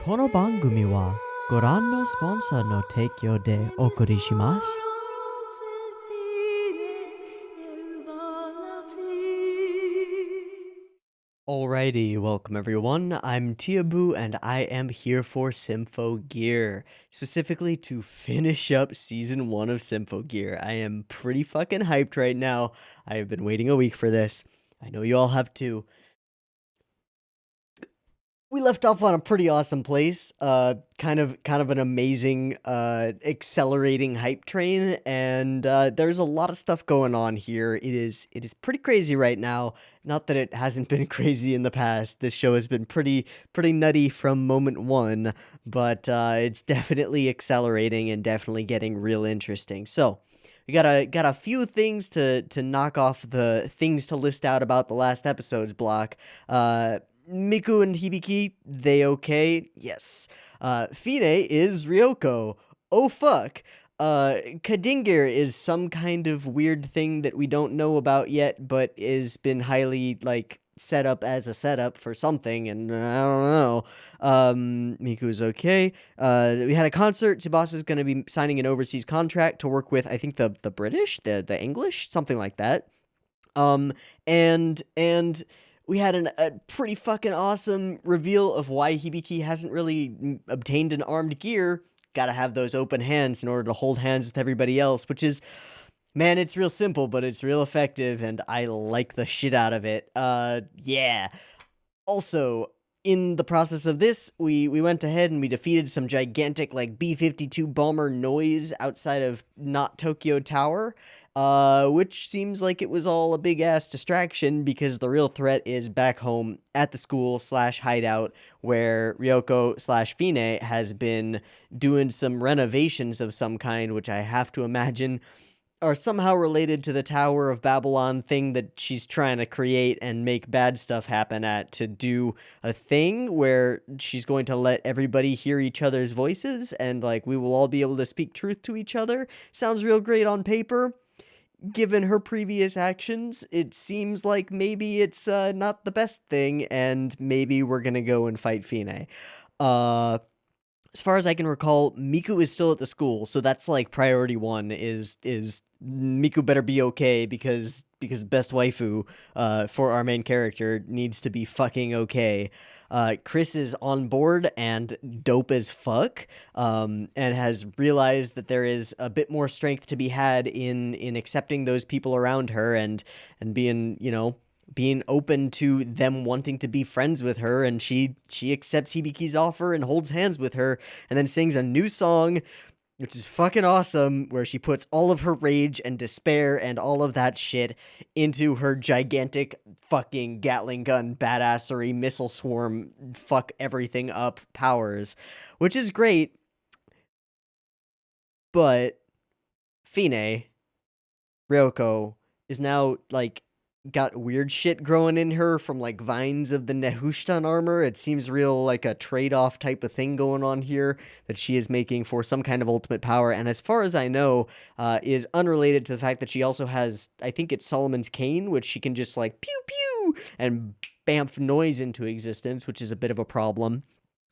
この番組はご覧のスポンサーの提供でお送りします。Alrighty, welcome everyone. I'm Teeaboo and I am here for Symphogear, specifically to finish up Season 1 of Symphogear. I am pretty fucking hyped right now. I have been waiting a week for this. I know you all have too. We left off on a pretty awesome place, kind of an amazing, accelerating hype train, and there's a lot of stuff going on here. It is pretty crazy right now. Not that it hasn't been crazy in the past. This show has been pretty nutty from moment one, but it's definitely accelerating and definitely getting real interesting. So we got a few things to knock off the things to list out about the last episode's block. Miku and Hibiki, they okay? Yes. Fine is Ryoko. Oh fuck. Kadingir is some kind of weird thing that we don't know about yet, but is been highly, set up as a setup for something, and I don't know. Miku's okay. We had a concert. Tsubasa's gonna be signing an overseas contract to work with, I think, the British? The English? Something like that. And we had a pretty fucking awesome reveal of why Hibiki hasn't really obtained an armed gear. Gotta have those open hands in order to hold hands with everybody else, which is, man, it's real simple, but it's real effective, and I like the shit out of it. Yeah. Also, in the process of this, we went ahead and we defeated some gigantic, B-52 bomber noise outside of Not Tokyo Tower, which seems like it was all a big-ass distraction because the real threat is back home at the school/hideout where Ryoko/Fine has been doing some renovations of some kind, which I have to imagine are somehow related to the Tower of Babylon thing that she's trying to create and make bad stuff happen at, to do a thing where she's going to let everybody hear each other's voices and, we will all be able to speak truth to each other. Sounds real great on paper. Given her previous actions, it seems like maybe it's not the best thing, and maybe we're gonna go and fight Fine. As far as I can recall, Miku is still at the school, so that's priority one is Miku better be okay because best waifu for our main character needs to be fucking okay. Chris is on board and dope as fuck, and has realized that there is a bit more strength to be had in accepting those people around her and being, being open to them wanting to be friends with her, and she accepts Hibiki's offer and holds hands with her, and then sings a new song, which is fucking awesome, where she puts all of her rage and despair and all of that shit into her gigantic fucking Gatling gun badassery missile swarm fuck everything up powers, which is great, but Fine, Ryoko, is now, got weird shit growing in her from, vines of the Nehushtan armor. It seems real like a trade-off type of thing going on here that she is making for some kind of ultimate power, and as far as I know, is unrelated to the fact that she also has, I think it's Solomon's Cane, which she can just, pew-pew, and bamf noise into existence, which is a bit of a problem.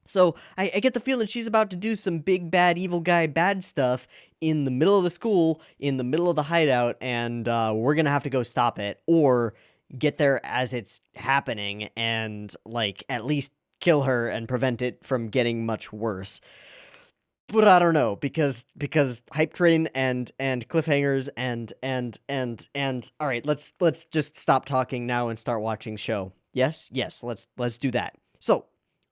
So, I get the feeling she's about to do some big, bad, evil guy bad stuff in the middle of the school, in the middle of the hideout, and we're gonna have to go stop it, or get there as it's happening, and, at least kill her and prevent it from getting much worse. But I don't know, because hype train and cliffhangers and alright, let's just stop talking now and start watching show. Yes, let's do that. So,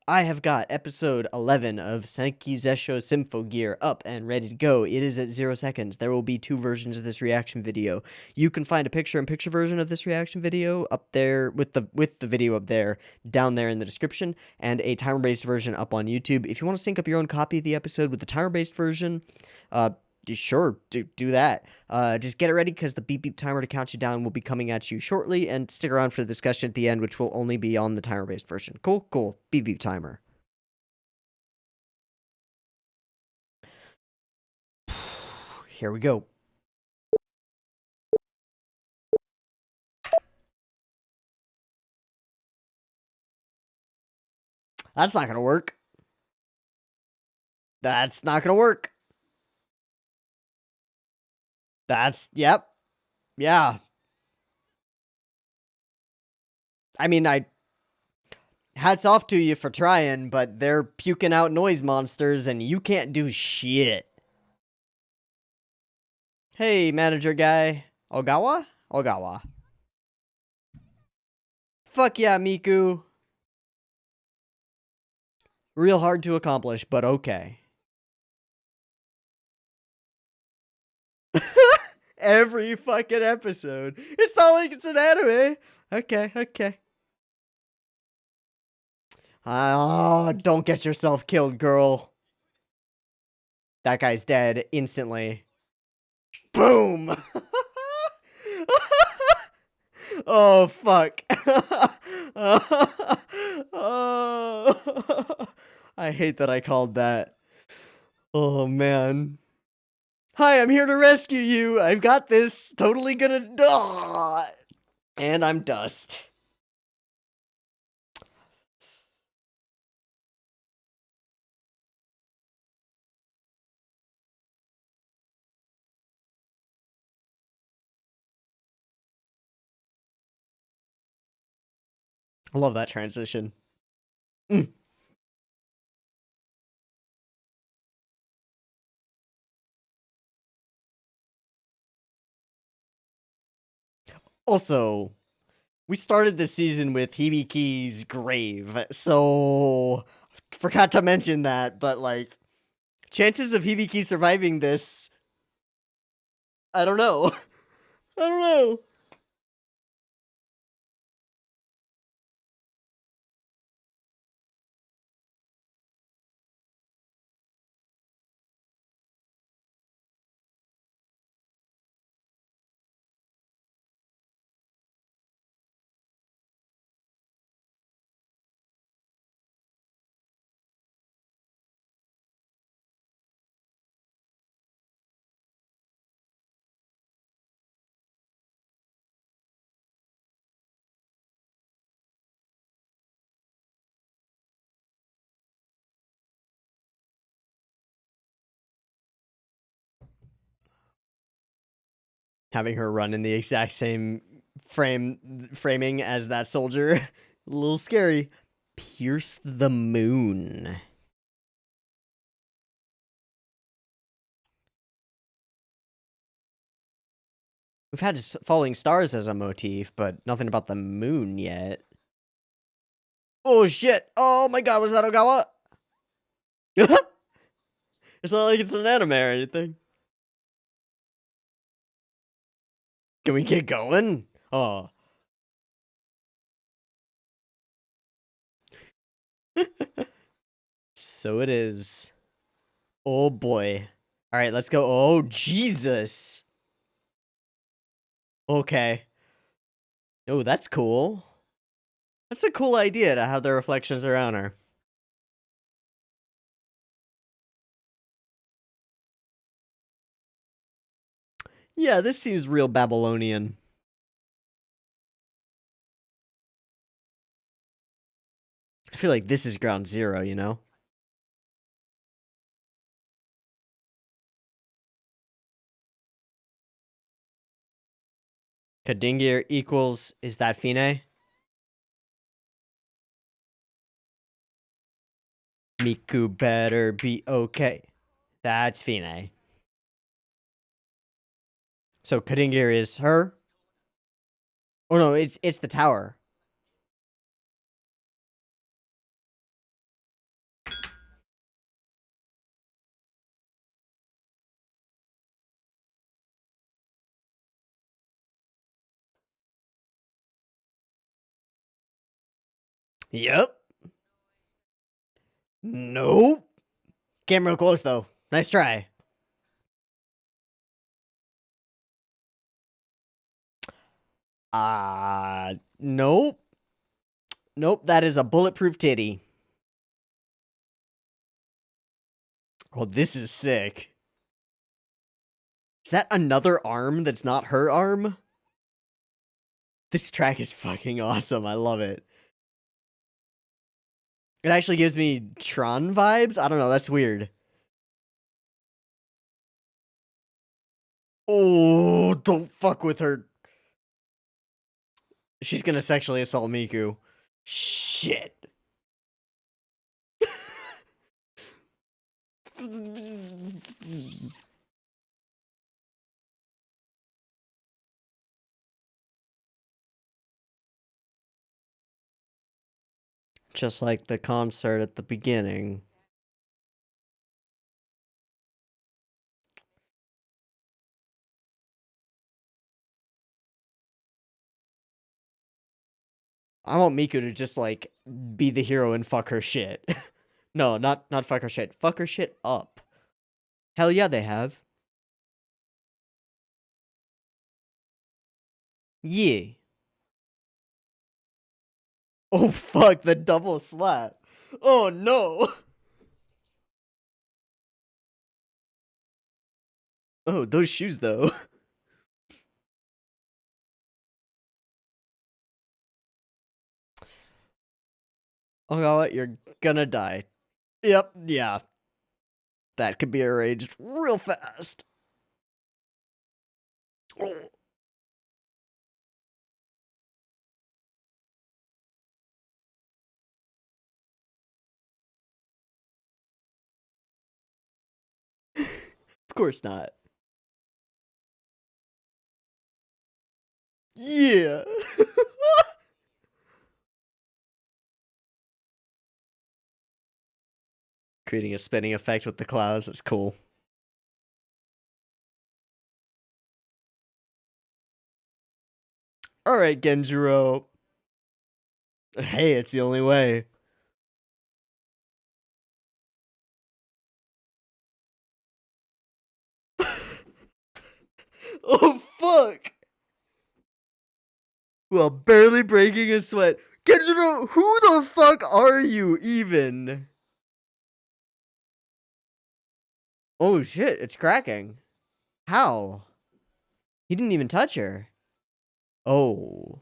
I have got episode 11 of Senki Zesshou Symphogear up and ready to go. It is at 0 seconds. There will be 2 versions of this reaction video. You can find a picture-in-picture version of this reaction video up there with the video up there, down there in the description, and a timer-based version up on YouTube. If you want to sync up your own copy of the episode with the timer-based version, sure, do that. Just get it ready because the beep beep timer to count you down will be coming at you shortly, and stick around for the discussion at the end, which will only be on the timer-based version. Cool. Beep beep timer. Here we go. That's not gonna work. That's not gonna work. That's, yep. Yeah. I mean, hats off to you for trying, but they're puking out noise monsters and you can't do shit. Hey, manager guy. Ogawa? Ogawa. Fuck yeah, Miku. Real hard to accomplish, but okay. Every fucking episode. It's not like it's an anime. Okay, okay. Oh, don't get yourself killed, girl. That guy's dead instantly. Boom! Oh, fuck. Oh. I hate that I called that. Oh, man. Hi, I'm here to rescue you. I've got this. Totally gonna... And I'm dust. I love that transition. Mm. Also, we started the season with Hibiki's grave, so forgot to mention that, but like, chances of Hibiki surviving this, I don't know. I don't know. Having her run in the exact same framing as that soldier, a little scary. Pierce the moon. We've had falling stars as a motif, but nothing about the moon yet. Oh shit! Oh my god, was that Ogawa? It's not like it's an anime or anything. Can we get going? Oh. So it is. Oh boy. Alright, let's go. Oh, Jesus. Okay. Oh, that's cool. That's a cool idea to have the reflections around her. Yeah, this seems real Babylonian. I feel like this is ground zero, you know? Kadingir equals, is that Fine? Miku better be okay. That's Fine. So Kadingir is her? Oh no, it's the tower. Yep. Nope. Came real close though. Nice try. Nope. Nope, that is a bulletproof titty. Oh, this is sick. Is that another arm that's not her arm? This track is fucking awesome. I love it. It actually gives me Tron vibes. I don't know. That's weird. Oh, don't fuck with her. She's gonna sexually assault Miku. Shit. Just like the concert at the beginning. I want Miku to just like be the hero and fuck her shit. No, not fuck her shit. Fuck her shit up. Hell yeah, they have. Yeah. Oh fuck, the double slap. Oh no. Oh, those shoes though. Oh god, you're gonna die. Yep, yeah. That could be arranged real fast. Oh. Of course not. Yeah. Creating a spinning effect with the clouds. That's cool. All right, Genjuro. Hey, it's the only way. Oh fuck! Well, barely breaking a sweat. Genjuro, who the fuck are you even? Oh shit, it's cracking. How? He didn't even touch her. Oh.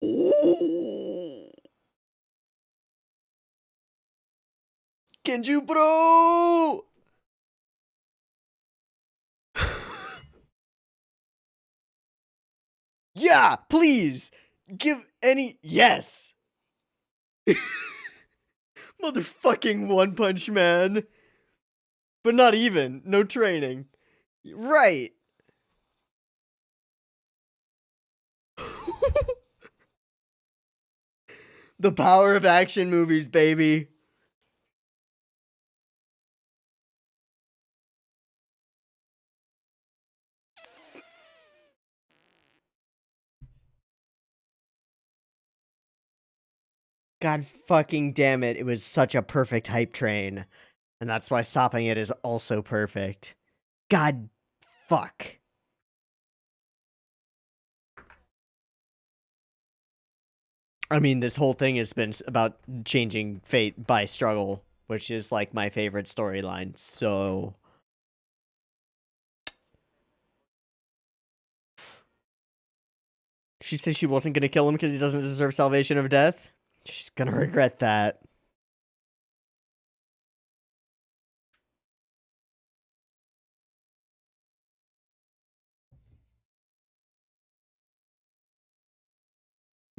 Ooh. Genju bro! Yeah, please! Give any. Yes! Motherfucking One Punch Man. But not even. No training. Right. The power of action movies, baby. God fucking damn it. It was such a perfect hype train. And that's why stopping it is also perfect. God fuck. I mean, this whole thing has been about changing fate by struggle, which is like my favorite storyline. So. She said she wasn't going to kill him because he doesn't deserve salvation of death. She's going to regret that.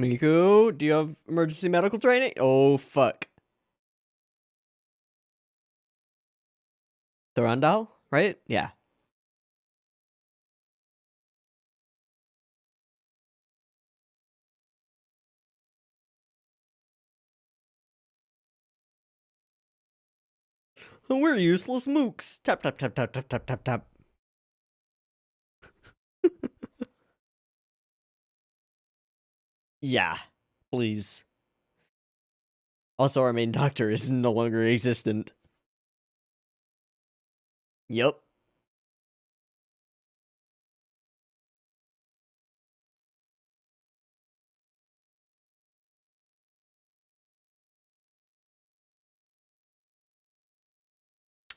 Miku, do you have emergency medical training? Oh, fuck. The Rondal, right? Yeah. We're useless mooks. Tap, tap, tap, tap, tap, tap, tap, tap. Yeah, please. Also, our main doctor is no longer existent. Yep.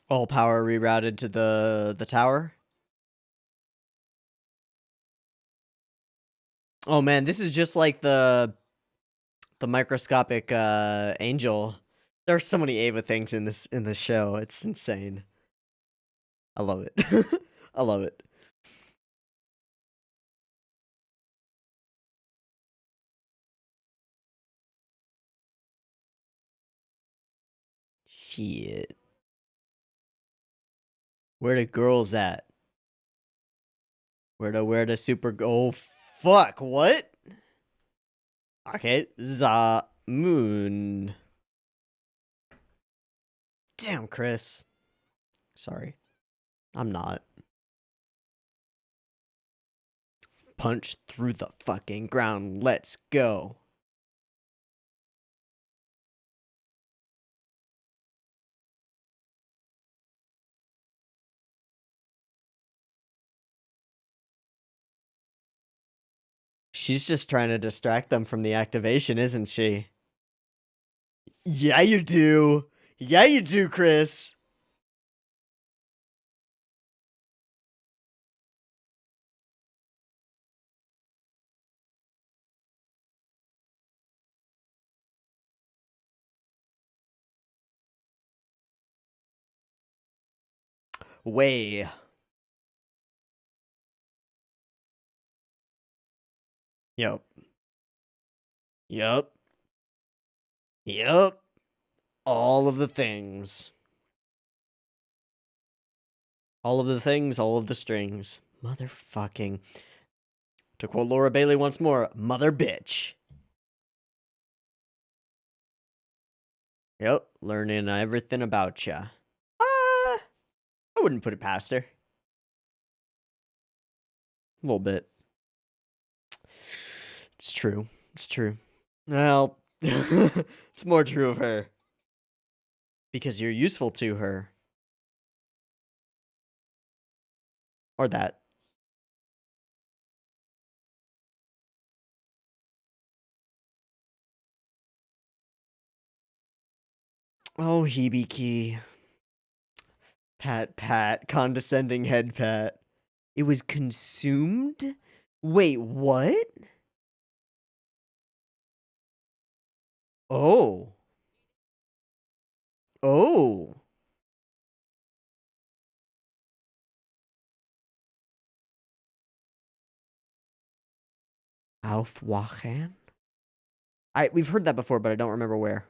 All power rerouted to the tower. Oh man, this is just like the microscopic angel. There's so many Ava things in this show. It's insane. I love it. I love it. Shit. Where the girls at? Where the super oh fuck, what? Okay, Moon. Damn, Chris. Sorry. I'm not. Punch through the fucking ground. Let's go. She's just trying to distract them from the activation, isn't she? Yeah, you do. Yeah, you do, Chris. Way. Yep. Yep. Yep. All of the things. All of the things, all of the strings. Motherfucking. To quote Laura Bailey once more, mother bitch. Yep, learning everything about ya. I wouldn't put it past her. A little bit. It's true. It's true. Well, it's more true of her. Because you're useful to her. Or that. Oh, Hibiki. Pat, condescending head pat. It was consumed? Wait, what? Oh. Oh. Aufwachen? We've heard that before, but I don't remember where.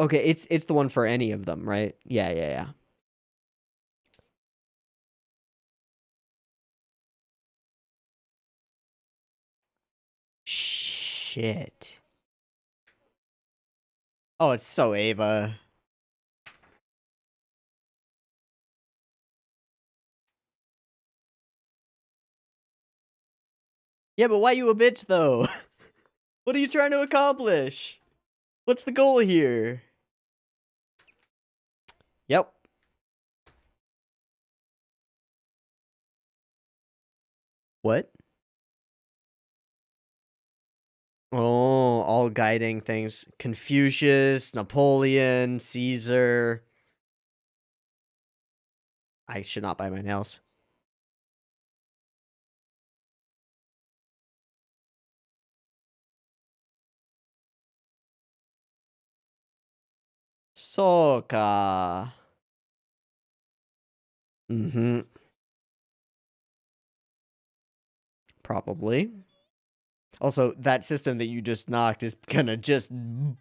Okay, it's the one for any of them, right? Yeah. Shit. Oh, it's so Ava. Yeah, but why you a bitch though? What are you trying to accomplish? What's the goal here? Yep. What? Oh, all guiding things. Confucius, Napoleon, Caesar. I should not buy my nails. Soka. Mm-hmm. Probably. Also, that system that you just knocked is gonna just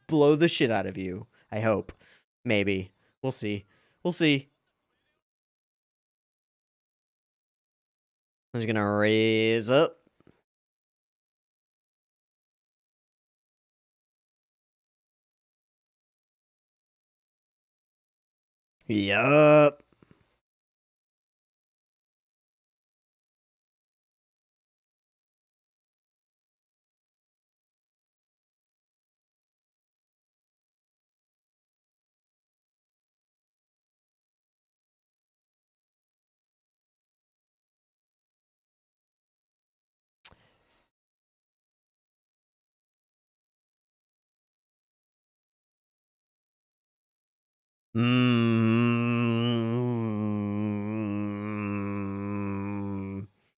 blow the shit out of you. I hope. Maybe. We'll see. We'll see. He's gonna raise up. Yup.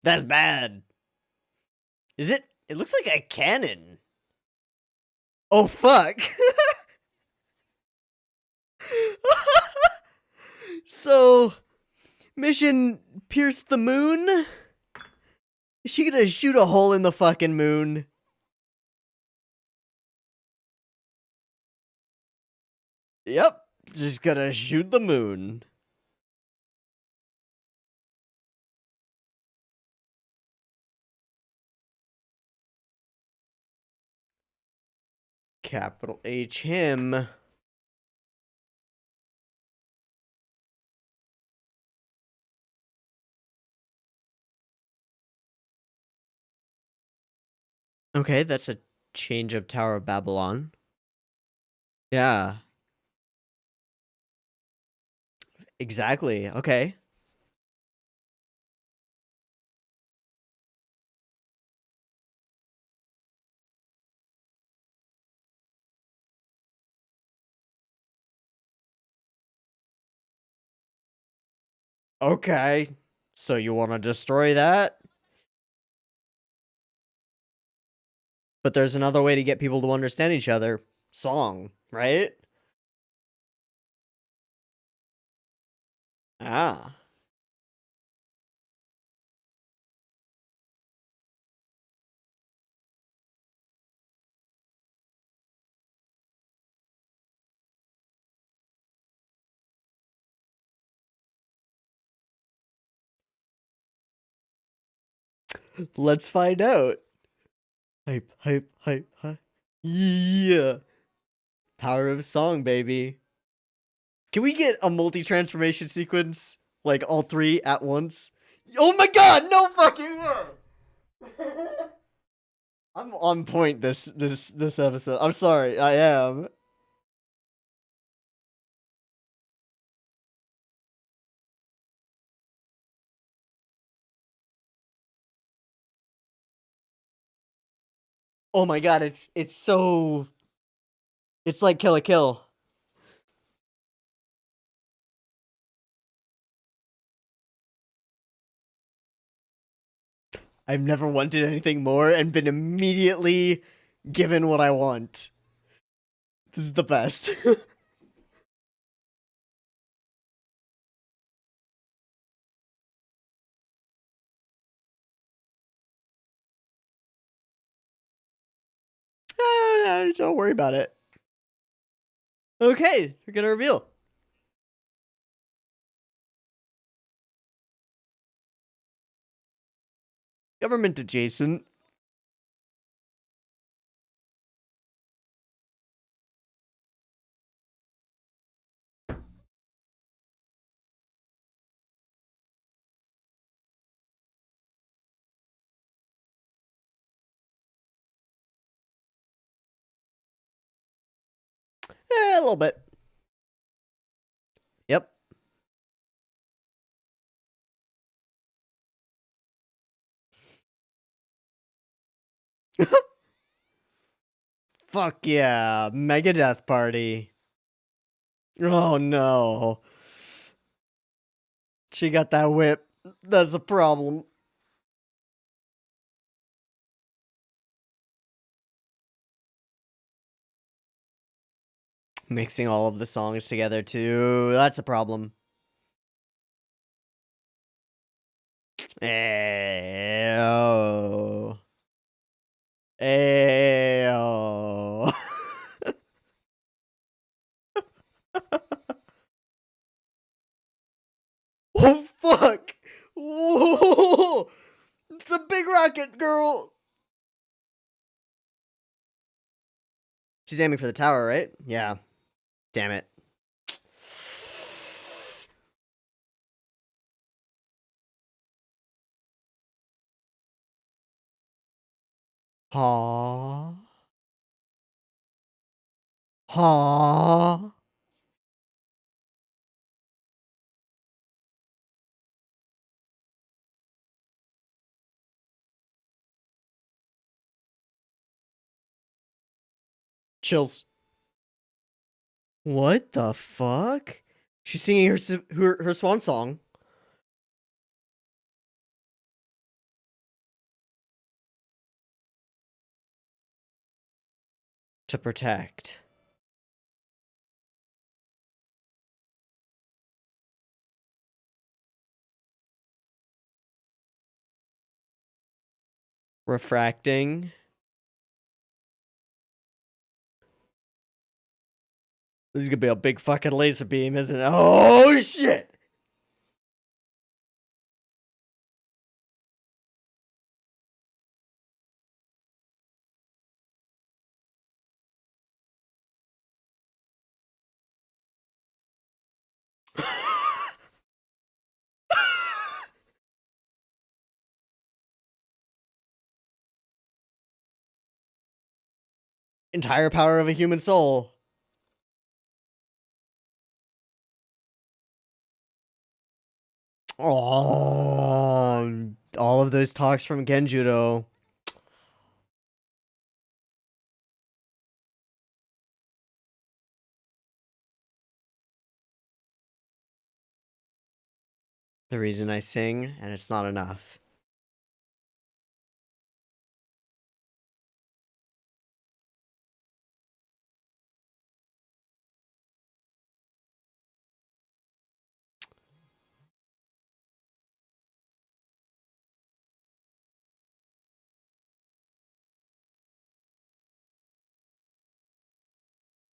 That's bad. Is it? It looks like a cannon. Oh, fuck. So, mission pierce the moon? Is she gonna shoot a hole in the fucking moon? Yep, just gonna shoot the moon. Capital H him. Okay, that's a change of Tower of Babylon. Yeah, exactly. Okay. Okay. So you want to destroy that? But there's another way to get people to understand each other. Song, right? Ah. Let's find out. Hype, hype, hype, hype. Yeah. Power of song, baby. Can we get a multi-transformation sequence? Like all three at once? Oh my god, no fucking way! I'm on point this episode. I'm sorry, I am. Oh my god, it's so it's like Kill a Kill. I've never wanted anything more and been immediately given what I want. This is the best. Don't worry about it. Okay, we're gonna reveal. Government adjacent. A little bit. Yep. Fuck yeah. Mega Death Party. Oh no. She got that whip. That's a problem. Mixing all of the songs together too. That's a problem. Ayo. Ayo. Oh fuck! Whoa! It's a big rocket, girl! She's aiming for the tower, right? Yeah. Damn it. Ha. Ha. Chills. What the fuck? She's singing her swan song. To protect. Refracting. This is gonna be a big fucking laser beam, isn't it? Oh, shit! Entire power of a human soul. Oh, all of those talks from Genjuro. The reason I sing, and it's not enough.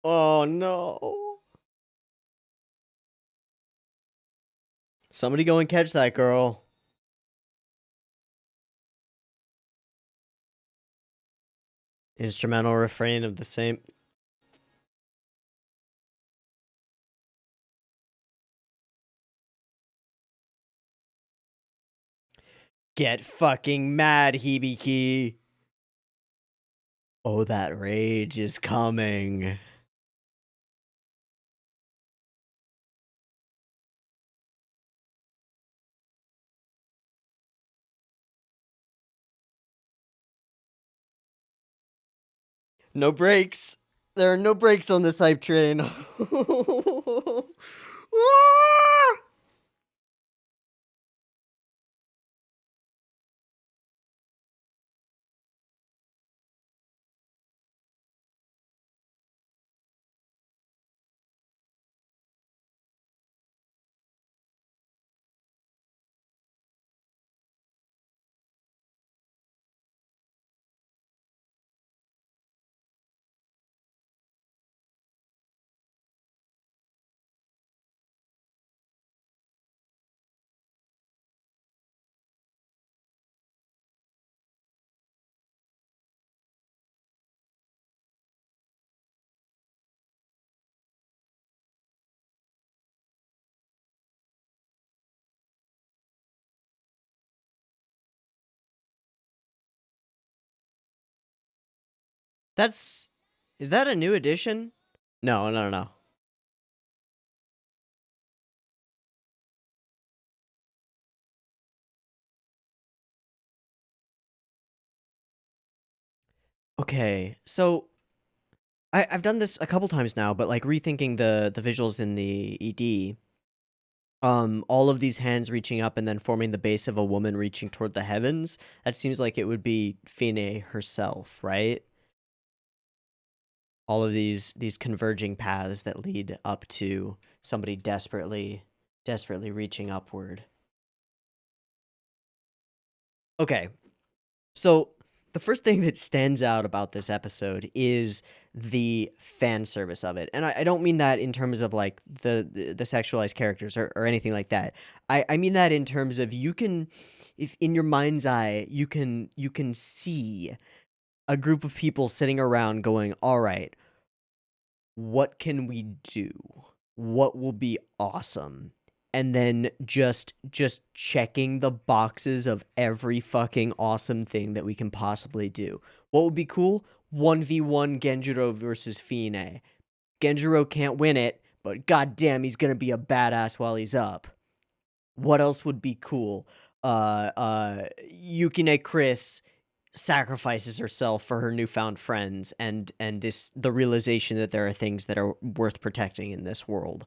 Oh no. Somebody go and catch that girl. Instrumental refrain of the same. Get fucking mad, Hibiki. Oh, that rage is coming. No brakes. There are no brakes on this hype train. That's... Is that a new edition? No, no, no. Okay, so I've done this a couple times now, but like rethinking the visuals in the ED, all of these hands reaching up and then forming the base of a woman reaching toward the heavens. That seems like it would be Fine herself, right? All of these converging paths that lead up to somebody desperately reaching upward. Okay, so the first thing that stands out about this episode is the fan service of it. And I don't mean that in terms of like the sexualized characters or anything like that. I mean that in terms of you can, if in your mind's eye, you can see a group of people sitting around going, all right, what can we do? What will be awesome? And then just checking the boxes of every fucking awesome thing that we can possibly do. What would be cool? 1v1 Genjuro versus Fine. Genjuro can't win it, but goddamn, he's gonna be a badass while he's up. What else would be cool? Yukine Chris sacrifices herself for her newfound friends and the realization that there are things that are worth protecting in this world.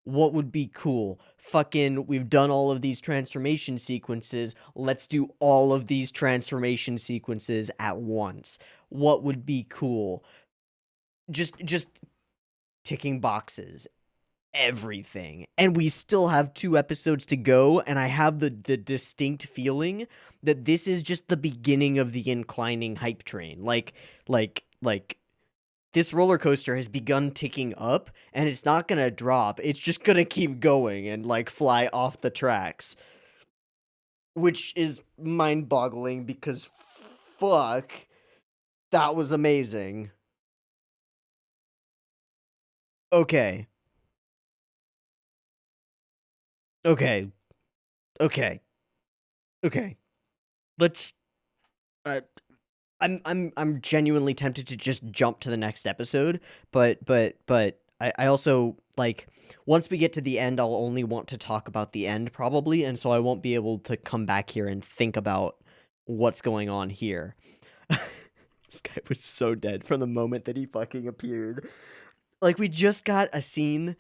What would be cool? Fucking, we've done all of these transformation sequences. Let's do all of these transformation sequences at once. What would be cool? just ticking boxes, everything. And we still have 2 episodes to go, and I have the distinct feeling that this is just the beginning of the inclining hype train. Like this roller coaster has begun ticking up, and it's not gonna drop. It's just gonna keep going and like fly off the tracks, which is mind-boggling because fuck, that was amazing. Okay. Okay. Okay. Okay. Let's uh, I'm genuinely tempted to just jump to the next episode, but I also like once we get to the end, I'll only want to talk about the end probably, and so I won't be able to come back here and think about what's going on here. This guy was so dead from the moment that he fucking appeared. Like we just got a scene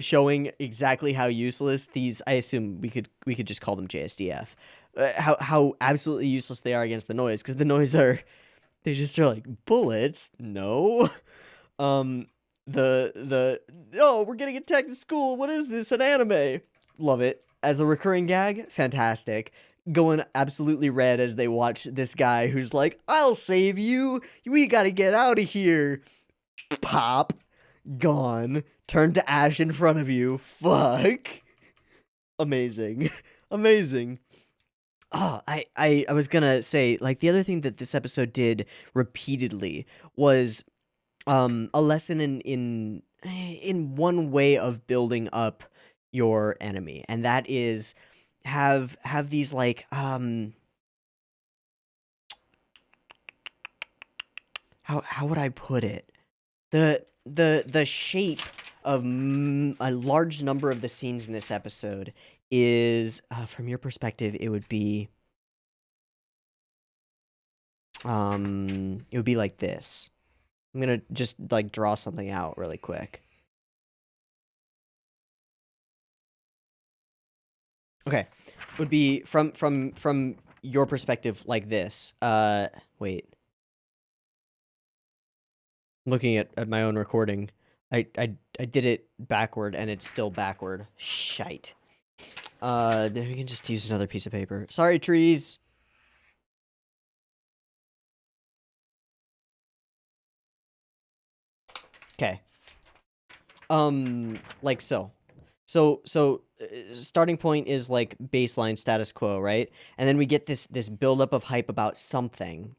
showing exactly how useless these, I assume we could just call them JSDF. How absolutely useless they are against the noise, because the noise are, they just are like bullets. No. Um the oh, we're getting attacked at school. What is this? An anime. Love it. As a recurring gag, fantastic. Going absolutely red as they watch this guy who's like, "I'll save you. We got to get out of here." Pop. Gone. Turn to ash in front of you. Fuck. Amazing. Amazing. Oh, I was gonna say, like, the other thing that this episode did repeatedly was a lesson in one way of building up your enemy, and that is have these like how would I put it? The shape of a large number of the scenes in this episode is, from your perspective, it would be like this. I'm gonna just like draw something out really quick. Okay, would be from your perspective like this. Wait, looking at my own recording, I did it backward and it's still backward. Shite. Then we can just use another piece of paper. Sorry, trees. Okay. Like so. Starting point is like baseline status quo, right? And then we get this buildup of hype about something,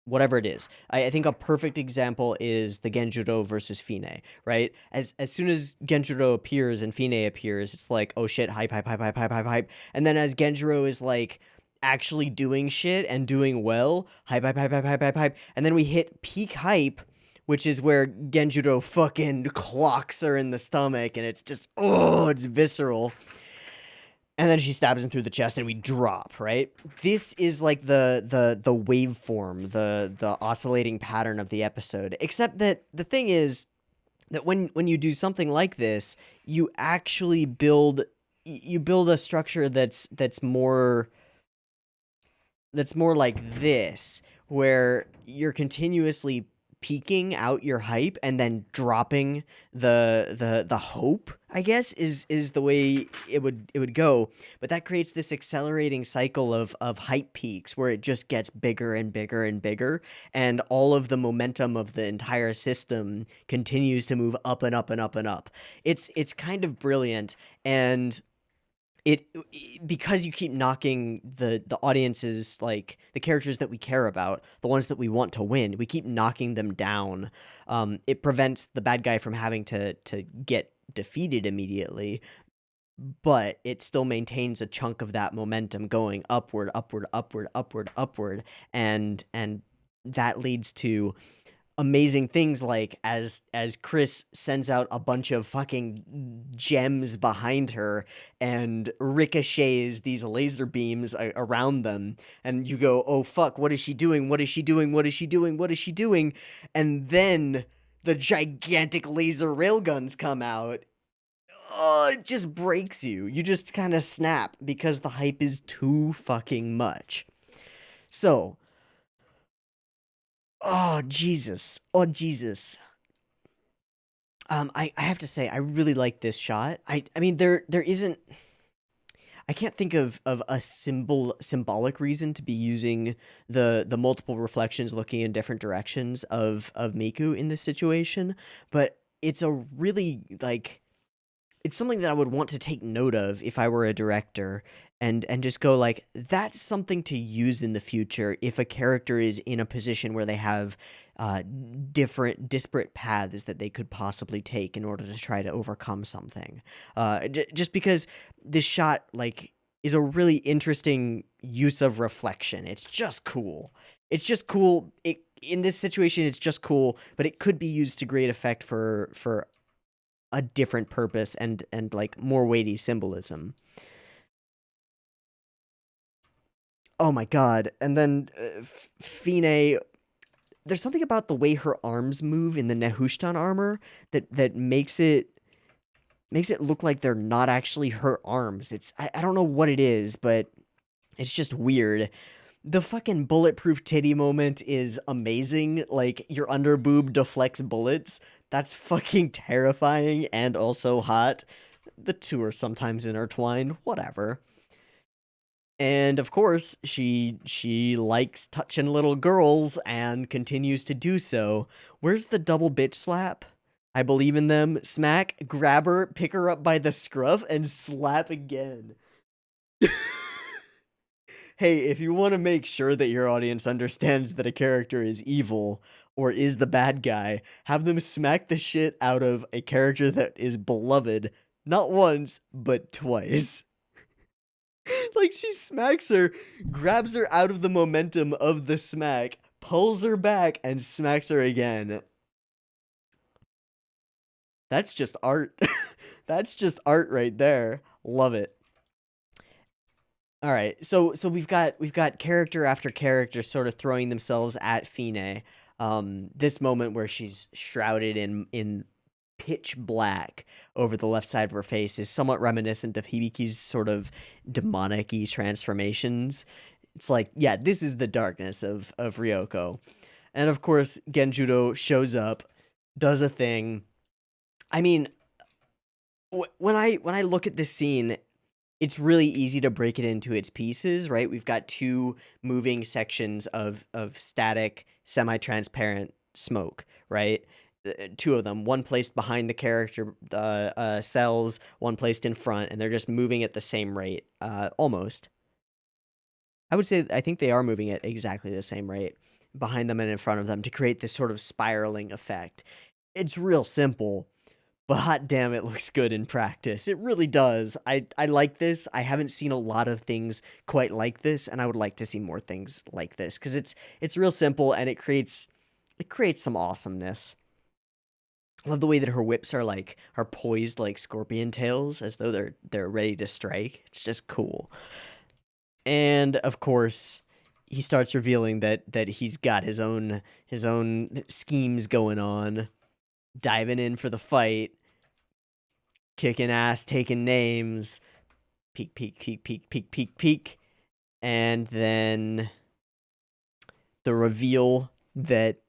whatever it is. I think a perfect example is the Genjuro versus Fine, right? As soon as Genjuro appears and Fine appears, it's like, oh shit, hype, hype, hype, hype, hype, hype, hype. And then as Genjuro is like actually doing shit and doing well, hype, hype, hype, hype, hype, hype, hype. And then we hit peak hype, which is where Genjuro fucking clocks her in the stomach, and it's just, oh, it's visceral. And then she stabs him through the chest, and we drop, right? This is like the waveform, the oscillating pattern of the episode. Except that the thing is that when you do something like this, you actually build a structure that's more like this, where you're continuously peaking out your hype and then dropping the hope, I guess, is the way it would go. But that creates this accelerating cycle of hype peaks where it just gets bigger and bigger and bigger, and all of the momentum of the entire system continues to move up and up and up and up. It's kind of brilliant, and it because you keep knocking the audiences, like the characters that we care about, the ones that we want to win, we keep knocking them down. It prevents the bad guy from having to get defeated immediately, but it still maintains a chunk of that momentum going upward, upward, upward, upward, upward, and that leads to amazing things like as Chris sends out a bunch of fucking gems behind her and ricochets these laser beams around them, and you go, oh fuck, what is she doing, what is she doing, what is she doing, what is she doing? And then the gigantic laser railguns come out. Oh, it just breaks you. You just kind of snap because the hype is too fucking much. So, oh Jesus, oh Jesus, I have to say I really like this shot. I mean there isn't I can't think of a symbolic reason to be using the multiple reflections looking in different directions of Miku in this situation, but it's a really like it's something that I would want to take note of if I were a director and just go like that's something to use in the future if a character is in a position where they have uh, different disparate paths that they could possibly take in order to try to overcome something. Just because this shot like is a really interesting use of reflection. It's just cool. It's just cool. It in this situation it's just cool, but it could be used to great effect for a different purpose and like more weighty symbolism. Oh my god! And then Fine, there's something about the way her arms move in the Nehushtan armor that makes it look like they're not actually her arms. I don't know what it is, but it's just weird. The fucking bulletproof titty moment is amazing. Like your under boob deflects bullets. That's fucking terrifying and also hot. The two are sometimes intertwined, whatever. And of course, she likes touching little girls and continues to do so. Where's the double bitch slap? I believe in them. Smack, grab her, pick her up by the scruff, and slap again. Hey, if you want to make sure that your audience understands that a character is evil or is the bad guy, have them smack the shit out of a character that is beloved, not once, but twice. Like she smacks her, grabs her out of the momentum of the smack, pulls her back, and smacks her again. That's just art. That's just art right there. Love it. All right, so we've got character after character sort of throwing themselves at Fine. This moment where she's shrouded in pitch black over the left side of her face is somewhat reminiscent of Hibiki's sort of demonic-y transformations. It's like, yeah, this is the darkness of Ryoko. And of course, Genjuro shows up, does a thing. I mean, when I look at this scene, it's really easy to break it into its pieces, right? We've got two moving sections of static, semi-transparent smoke, right? Two of them, one placed behind the character cells, one placed in front, and they're just moving at the same rate, almost. I would say I think they are moving at exactly the same rate behind them and in front of them to create this sort of spiraling effect. It's real simple, but hot damn, it looks good in practice. It really does. I like this. I haven't seen a lot of things quite like this, and I would like to see more things like this because it's real simple and it creates some awesomeness. I love the way that her whips are poised like scorpion tails, as though they're ready to strike. It's just cool. And of course, he starts revealing that he's got his own schemes going on, diving in for the fight, kicking ass, taking names, peek, peek, peek, peek, peek, peek, peek, and then the reveal that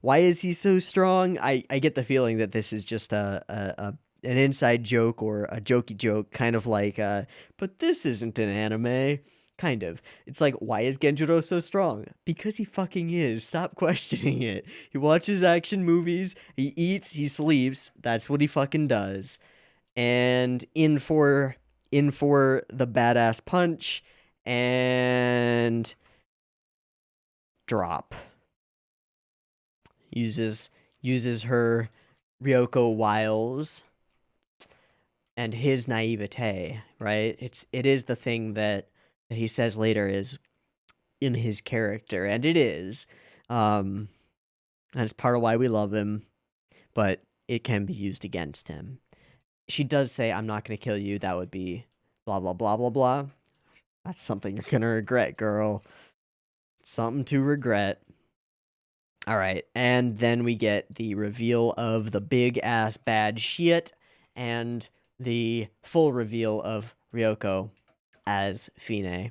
why is he so strong? I get the feeling that this is just a an inside joke or a jokey joke, kind of like, but this isn't an anime. Kind of. It's like, why is Genjuro so strong? Because he fucking is. Stop questioning it. He watches action movies, he eats, he sleeps. That's what he fucking does. And in for the badass punch and drop. Uses her Ryoko wiles and his naivete, right? It is the thing that he says later is in his character, and it is. Um, and it's part of why we love him, but it can be used against him. She does say, I'm not going to kill you. That would be blah, blah, blah, blah, blah. That's something you're going to regret, girl. Something to regret. All right. And then we get the reveal of the big ass bad shit and the full reveal of Ryoko as Fine.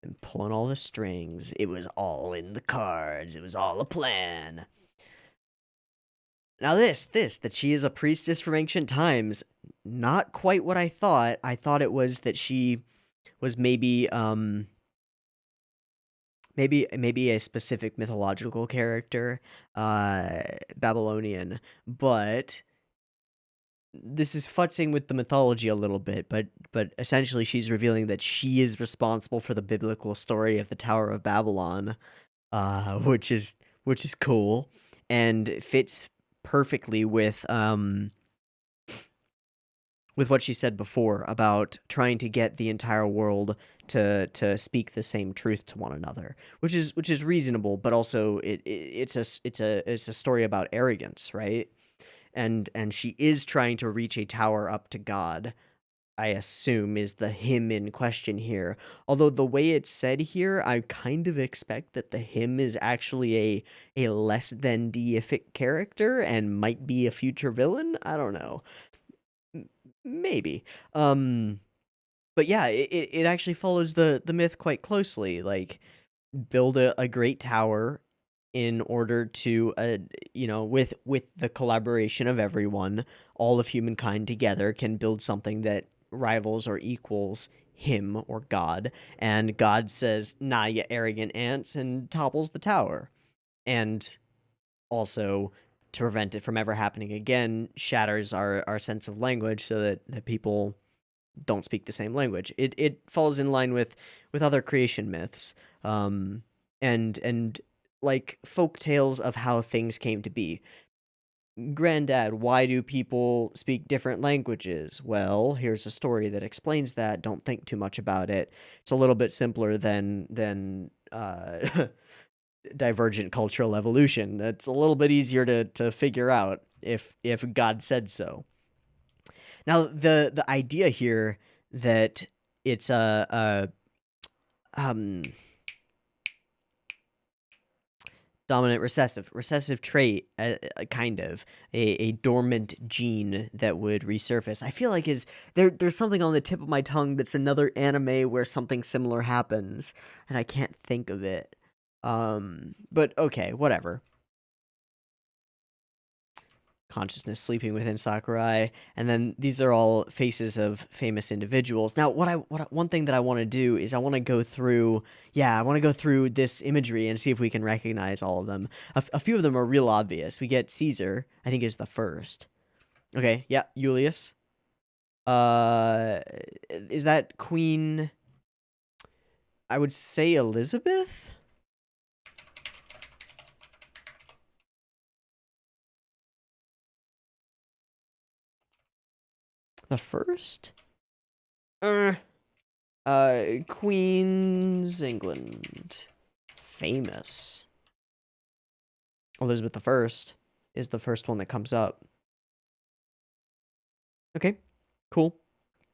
And pulling all the strings. It was all in the cards. It was all a plan. Now that she is a priestess from ancient times, not quite what I thought. I thought it was that she was maybe a specific mythological character, Babylonian, but this is futzing with the mythology a little bit, but essentially she's revealing that she is responsible for the biblical story of the Tower of Babylon, which is cool and fits perfectly with what she said before about trying to get the entire world to speak the same truth to one another, which is reasonable, but also it's a story about arrogance, right? And she is trying to reach a tower up to God, I assume, is the hymn in question here. Although the way it's said here, I kind of expect that the hymn is actually a less than deific character and might be a future villain. I don't know. Maybe. Um but yeah, it actually follows the myth quite closely. Like, build a great tower in order to with the collaboration of everyone, all of humankind together can build something that rivals or equals him or God, and God says, "Nah, you arrogant ants," and topples the tower. And also, to prevent it from ever happening again, shatters our sense of language so that people don't speak the same language. It falls in line with other creation myths, and like folk tales of how things came to be. Granddad, why do people speak different languages? Well, here's a story that explains that. Don't think too much about it. It's a little bit simpler than divergent cultural evolution. It's a little bit easier to figure out if God said so. Now, the idea here that it's a dominant recessive trait, kind of a dormant gene that would resurface. I feel like is there's something on the tip of my tongue that's another anime where something similar happens, and I can't think of it. But okay, whatever. Consciousness sleeping within Sakurai, and then these are all faces of famous individuals. Now, one thing that I want to do is I want to go through, yeah, I want to go through this imagery and see if we can recognize all of them. A few of them are real obvious. We get Caesar, I think is the first. Okay, yeah, Julius. Is that Queen? I would say Elizabeth. The first? Uh, Queen's England. Famous. Elizabeth the First is the first one that comes up. Okay. Cool.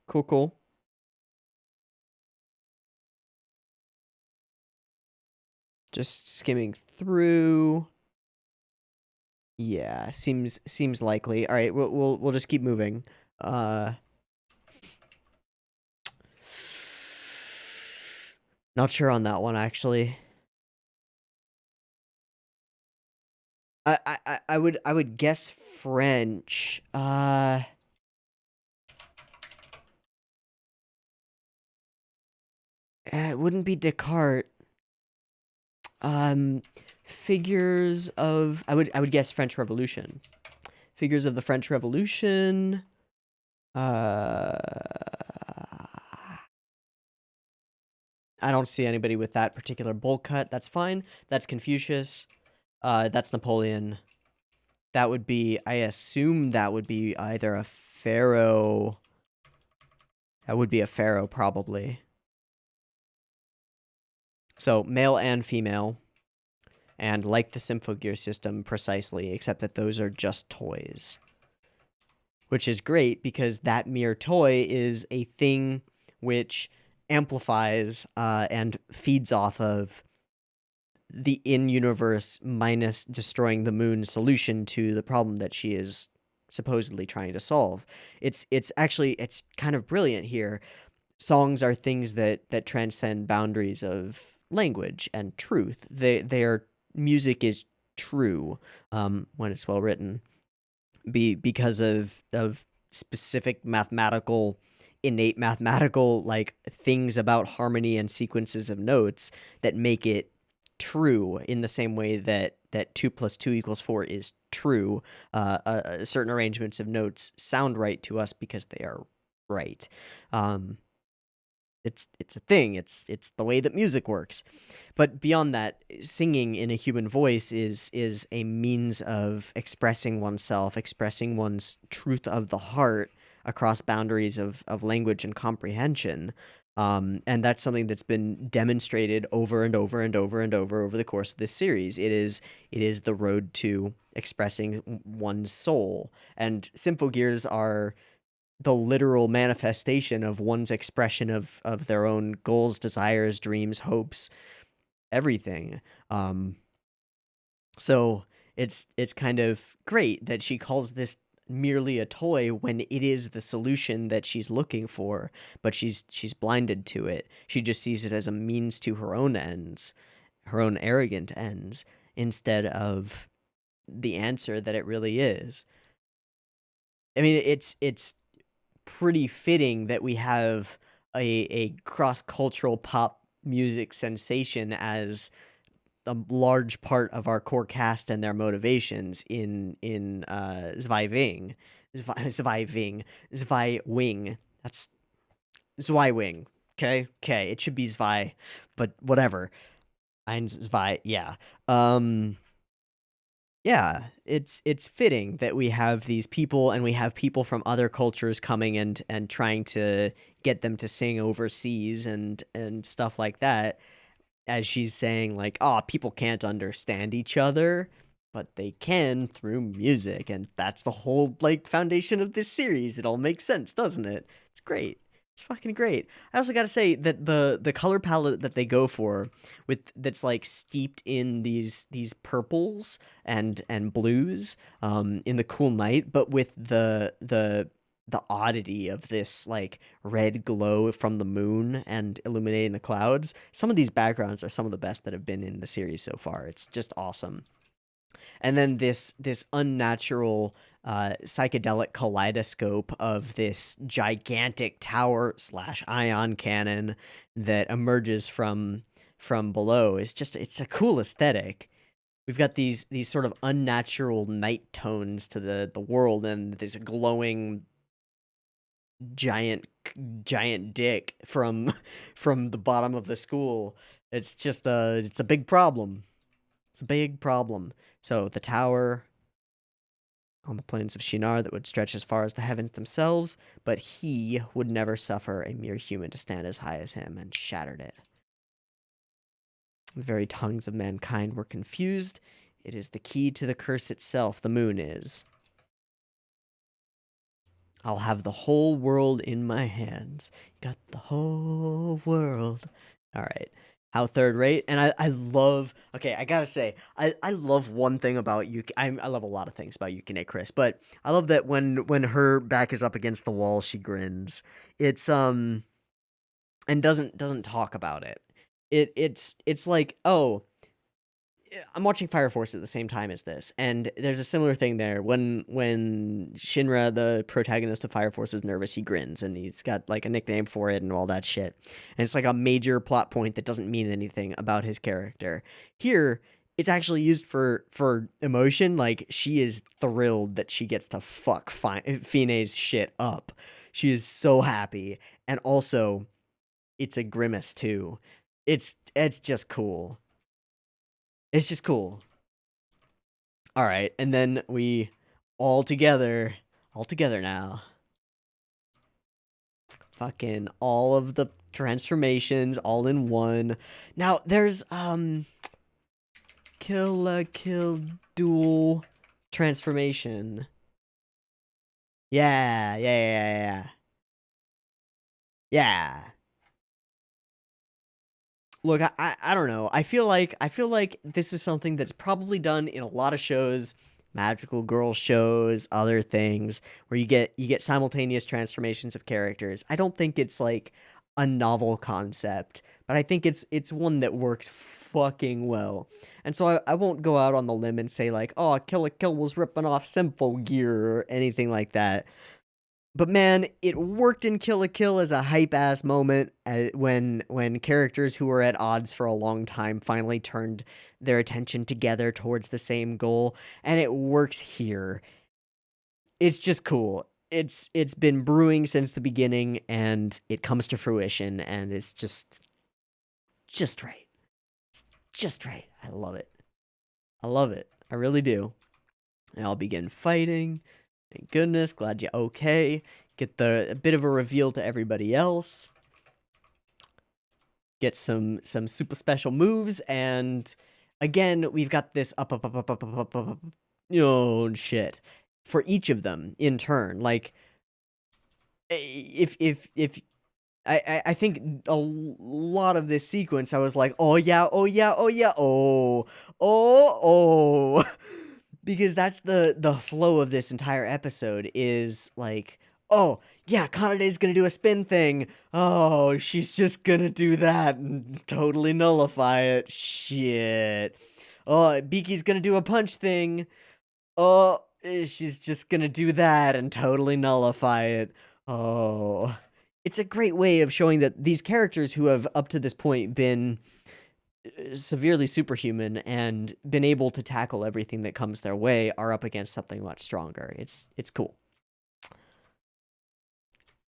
Cool. Just skimming through. Yeah, seems likely. All right, we'll just keep moving. Not sure on that one actually. I would guess French. It wouldn't be Descartes. Um, figures of I would guess French Revolution. Figures of the French Revolution. Uh, I don't see anybody with that particular bowl cut. That's fine. That's Confucius. That's Napoleon. That would be, I assume that would be either a pharaoh. That would be a pharaoh, probably. So, male and female. And like the Symphogear system precisely, except that those are just toys. Which is great, because that mere toy is a thing which amplifies and feeds off of the in-universe minus destroying the moon solution to the problem that she is supposedly trying to solve. It's actually it's kind of brilliant here. Songs are things that transcend boundaries of language and truth. They are music is true when it's well written. because of specific mathematical innate mathematical like things about harmony and sequences of notes that make it true in the same way that 2 plus 2 equals 4 is true. Certain arrangements of notes sound right to us because they are right. um it's a thing. It's the way that music works. But beyond that, singing in a human voice is a means of expressing oneself, expressing one's truth of the heart across boundaries of language and comprehension. And that's something that's been demonstrated over and over and over and over the course of this series. It is the road to expressing one's soul. And symphogears are the literal manifestation of one's expression of their own goals, desires, dreams, hopes, everything. Um, so it's kind of great that she calls this merely a toy when it is the solution that she's looking for, but she's blinded to it. She just sees it as a means to her own ends, her own arrogant ends, instead of the answer that it really is. I mean, it's pretty fitting that we have a cross-cultural pop music sensation as a large part of our core cast and their motivations in Zweiving. Zweiwing. That's Zweiwing. Okay, it should be Zwei, but whatever. Eins Zwei, yeah. Um, yeah, it's fitting that we have these people and we have people from other cultures coming and trying to get them to sing overseas and stuff like that, as she's saying like, "Oh, people can't understand each other, but they can through music." And that's the whole like foundation of this series. It all makes sense, doesn't it? It's great. It's fucking great. I also got to say that the color palette that they go for with that's like steeped in these purples and blues in the cool night, but with the oddity of this like red glow from the moon and illuminating the clouds. Some of these backgrounds are some of the best that have been in the series so far. It's just awesome. And then this unnatural psychedelic kaleidoscope of this gigantic tower slash ion cannon that emerges from below is just it's a cool aesthetic. We've got these sort of unnatural night tones to the world and this glowing giant giant dick from the bottom of the school. It's just it's a big problem. It's a big problem. So the tower on the plains of Shinar that would stretch as far as the heavens themselves, but he would never suffer a mere human to stand as high as him, and shattered it. The very tongues of mankind were confused. It is the key to the curse itself, the moon is. I'll have the whole world in my hands. Got the whole world. All right. How third rate? And I love, okay, I gotta say, I love one thing about Yuki. I love a lot of things about Yukine Chris, but I love that when her back is up against the wall, she grins. It's, and doesn't talk about it. It's like, oh, I'm watching Fire Force at the same time as this, and there's a similar thing there. When Shinra, the protagonist of Fire Force, is nervous, he grins, and he's got like a nickname for it and all that shit. And it's like a major plot point that doesn't mean anything about his character. Here, it's actually used for emotion. Like she is thrilled that she gets to fuck Fine's shit up. She is so happy, and also it's a grimace too. It's just cool. It's just cool. All right, and then we all together now. Fucking all of the transformations all in one. Now there's kill dual transformation. Yeah. Yeah. Look, I don't know. I feel like this is something that's probably done in a lot of shows, magical girl shows, other things where you get simultaneous transformations of characters. I don't think it's like a novel concept, but I think it's one that works fucking well. And so I won't go out on the limb and say like, oh, Kill la Kill was ripping off Symphogear or anything like that. But man, it worked in Kill la Kill as a hype ass moment when characters who were at odds for a long time finally turned their attention together towards the same goal, and it works here. It's just cool. It's been brewing since the beginning, and it comes to fruition, and it's just right. It's just right. I love it. I love it. I really do. And I'll begin fighting. Thank goodness. Glad you're okay. Get a bit of a reveal to everybody else. Get some super special moves, and again, we've got this up, oh shit, for each of them in turn. Like, if I think a lot of this sequence, I was like, oh yeah, oh yeah, oh yeah, oh, because that's the flow of this entire episode is like, oh yeah, Kanade's gonna do a spin thing. Oh, she's just gonna do that and totally nullify it. Shit. Oh, Biki's gonna do a punch thing. Oh, she's just gonna do that and totally nullify it. Oh. It's a great way of showing that these characters who have up to this point been severely superhuman and been able to tackle everything that comes their way are up against something much stronger. It's cool.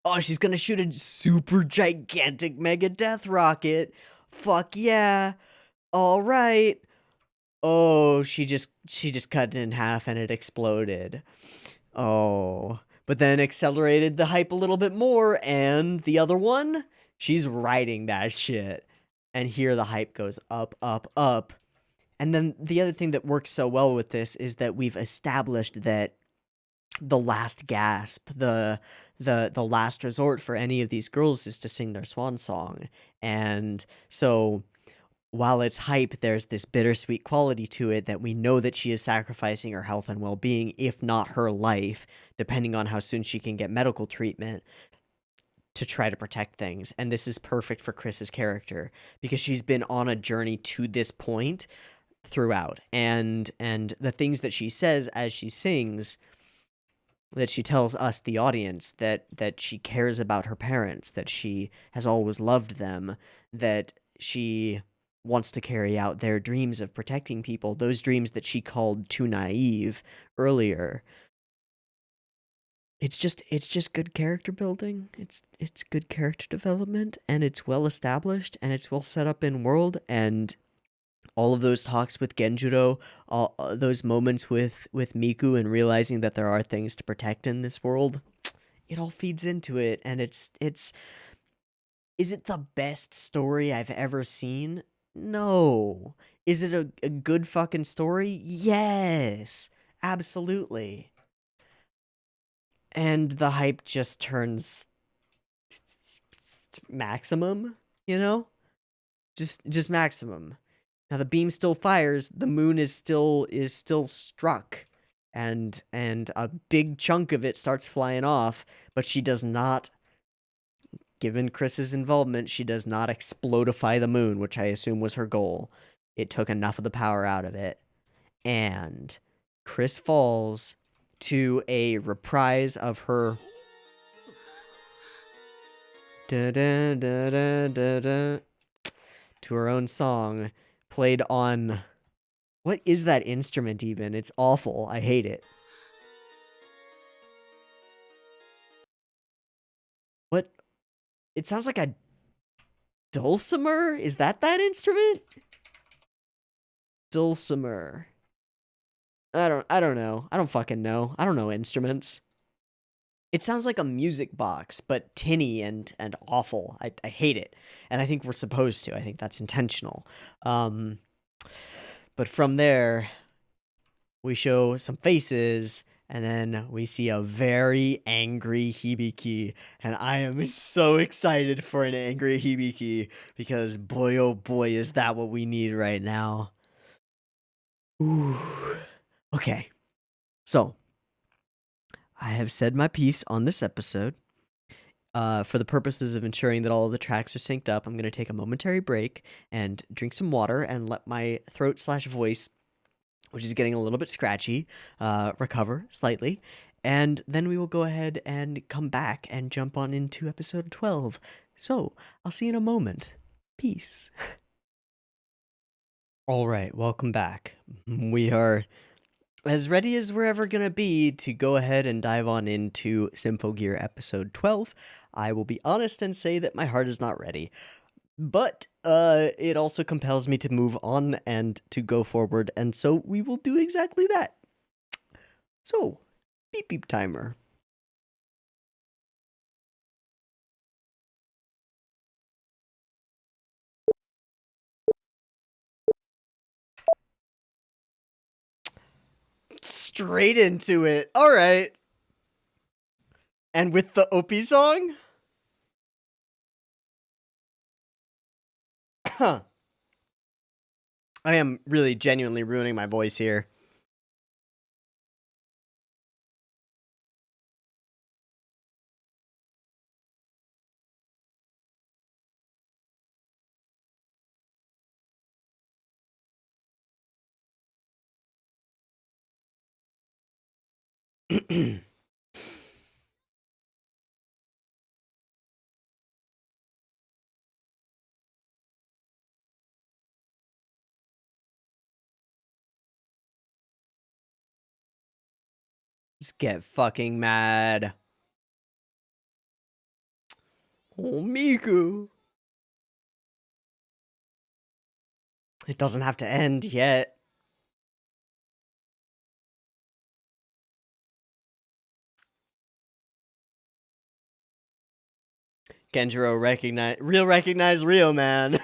Oh, she's gonna shoot a super gigantic mega death rocket. Fuck yeah. All right. Oh, she just cut it in half and it exploded. Oh, but then accelerated the hype a little bit more, and the other one, she's riding that shit. And here the hype goes up, up, up. And then the other thing that works so well with this is that we've established that the last gasp, the last resort for any of these girls is to sing their swan song. And so while it's hype, there's this bittersweet quality to it that we know that she is sacrificing her health and well-being, if not her life, depending on how soon she can get medical treatment, to try to protect things. And this is perfect for Chris's character because she's been on a journey to this point throughout. And the things that she says as she sings, that she tells us, the audience, that she cares about her parents, that she has always loved them, that she wants to carry out their dreams of protecting people, those dreams that she called too naive earlier. It's just good character building. It's good character development, and it's well established, and it's well set up in world, and all of those talks with Genjuro, all those moments with Miku and realizing that there are things to protect in this world, it all feeds into it, and it's is it the best story I've ever seen? No. Is it a good fucking story? Yes. Absolutely. And the hype just turns maximum, you know? Just maximum. Now the beam still fires, the moon is still struck, and a big chunk of it starts flying off, but she does not, given Chris's involvement, she does not explodify the moon, which I assume was her goal. It took enough of the power out of it. And Chris falls to a reprise of her da da da da da da to her own song, played on, what is that instrument even? It's awful. I hate it. What? It sounds like a dulcimer? Is that instrument? Dulcimer. I don't know. I don't fucking know. I don't know instruments. It sounds like a music box, but tinny and awful. I hate it. And I think we're supposed to. I think that's intentional. But from there, we show some faces, and then we see a very angry Hibiki. And I am so excited for an angry Hibiki, because boy oh boy is that what we need right now. Ooh. Okay. So, I have said my piece on this episode. For the purposes of ensuring that all of the tracks are synced up, I'm going to take a momentary break and drink some water and let my throat/voice, which is getting a little bit scratchy, recover slightly. And then we will go ahead and come back and jump on into episode 12. So, I'll see you in a moment. Peace. All right, welcome back. We are as ready as we're ever going to be to go ahead and dive on into Symphogear episode 12. I will be honest and say that my heart is not ready. But it also compels me to move on and to go forward, and so we will do exactly that. So, beep beep timer. Straight into it. All right. And with the Opie song? Huh. I am really genuinely ruining my voice here. Just get fucking mad. Oh, Miku. It doesn't have to end yet. Genjiro recognize Rio, man.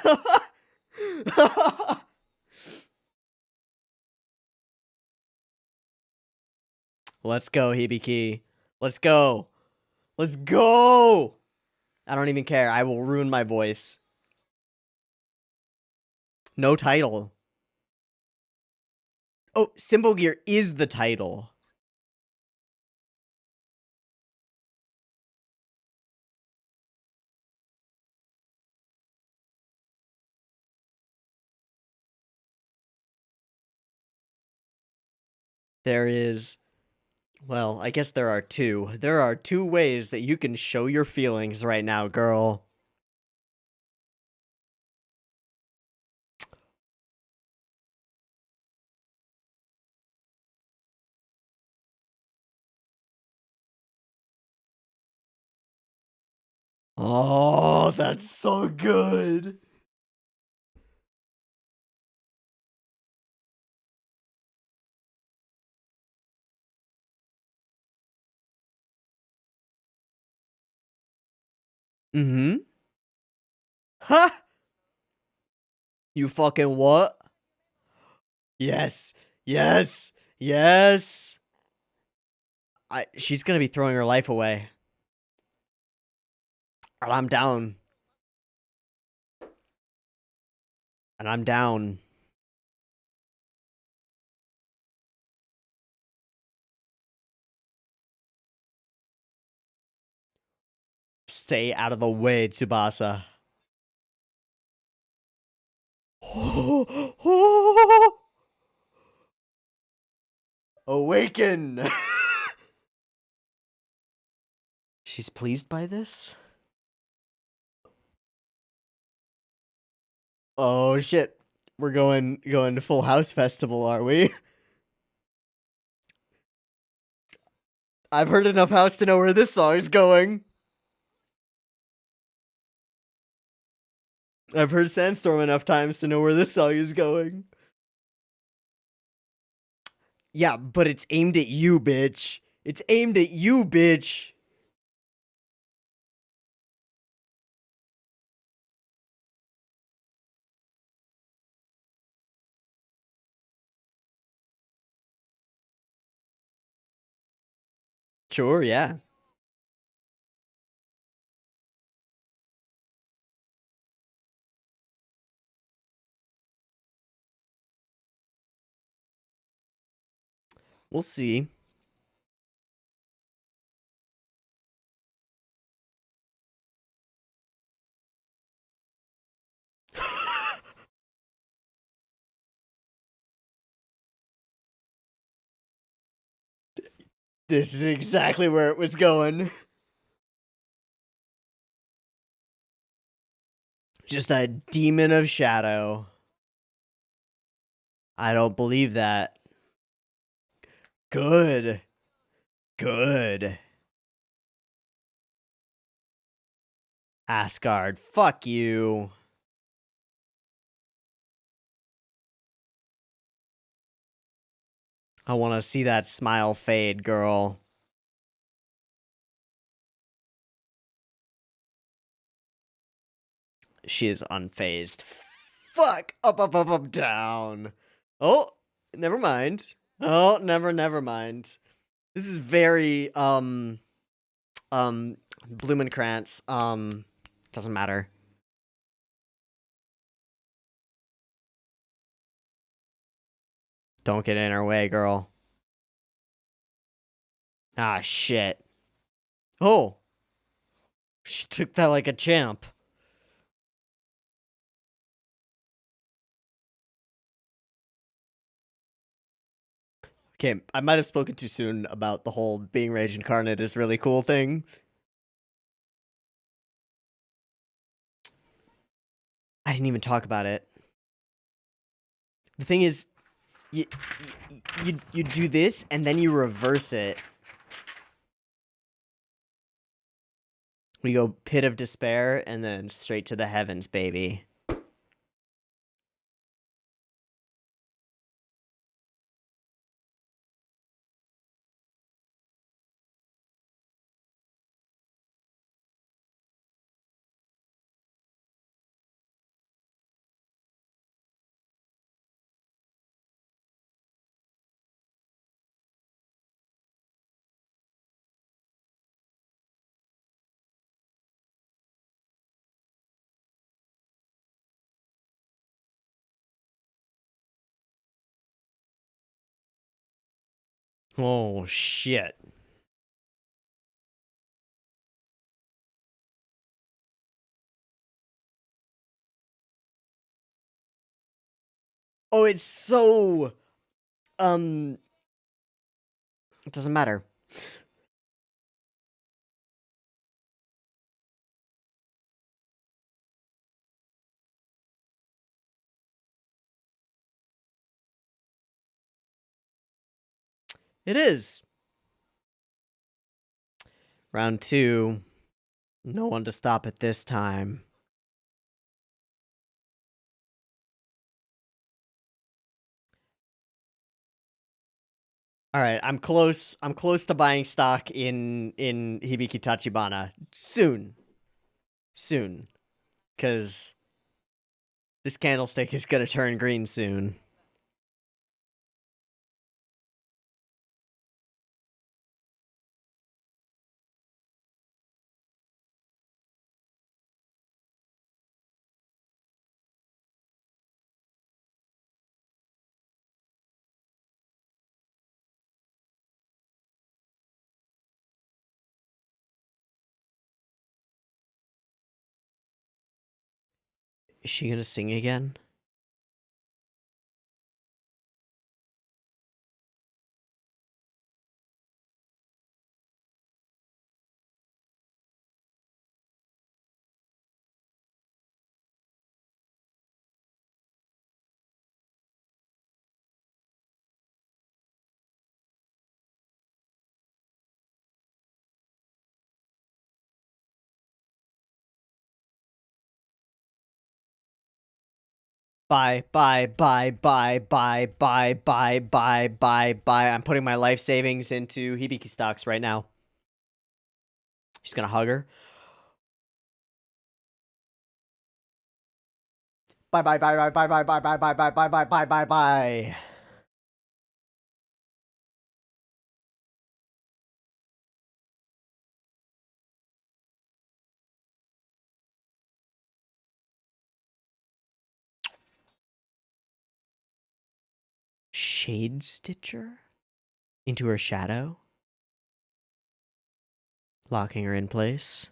Let's go, Hibiki. Let's go. Let's go. I don't even care. I will ruin my voice. No title. Oh, Symphogear is the title. There is, well, I guess there are two. There are two ways that you can show your feelings right now, girl. Oh, that's so good. Mm-hmm. Huh? You fucking what? Yes. Yes. Yes. She's gonna be throwing her life away. And I'm down. And I'm down. Stay out of the way, Tsubasa. Awaken! She's pleased by this? Oh shit. We're going to Full House Festival, are we? I've heard enough house to know where this song is going. I've heard Sandstorm enough times to know where this song is going. Yeah, but it's aimed at you, bitch. It's aimed at you, bitch. Sure, yeah. We'll see. This is exactly where it was going. Just a demon of shadow. I don't believe that. Good. Good. Asgard, fuck you. I want to see that smile fade, girl. She is unfazed. Fuck! Up, up, up, up, down. Oh, never mind. Oh, never mind. This is very, Blumenkrantz, doesn't matter. Don't get in our way, girl. Ah, shit. Oh! She took that like a champ. Okay, I might have spoken too soon about the whole being Rage Incarnate is really cool thing. I didn't even talk about it. The thing is, you do this and then you reverse it. We go Pit of Despair and then straight to the heavens, baby. Oh, shit. Oh, it's so... It doesn't matter. It is. Round 2. No one to stop it this time. All right, I'm close. I'm close to buying stock in Hibiki Tachibana soon. Soon. Cuz this candlestick is going to turn green soon. Is she going to sing again? Bye, bye, bye, bye, bye, bye, bye, bye, bye, bye. I'm putting my life savings into Hibiki stocks right now. She's gonna hug her. Bye, bye, bye, bye, bye, bye, bye, bye, bye, bye, bye, bye, bye, bye, bye. Shade Stitcher? Into her shadow? Locking her in place.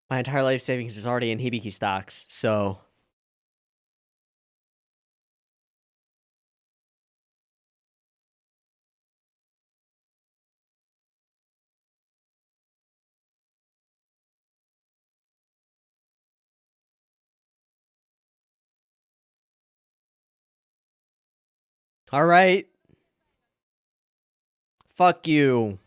My entire life savings is already in Hibiki stocks, so... Alright. Fuck you.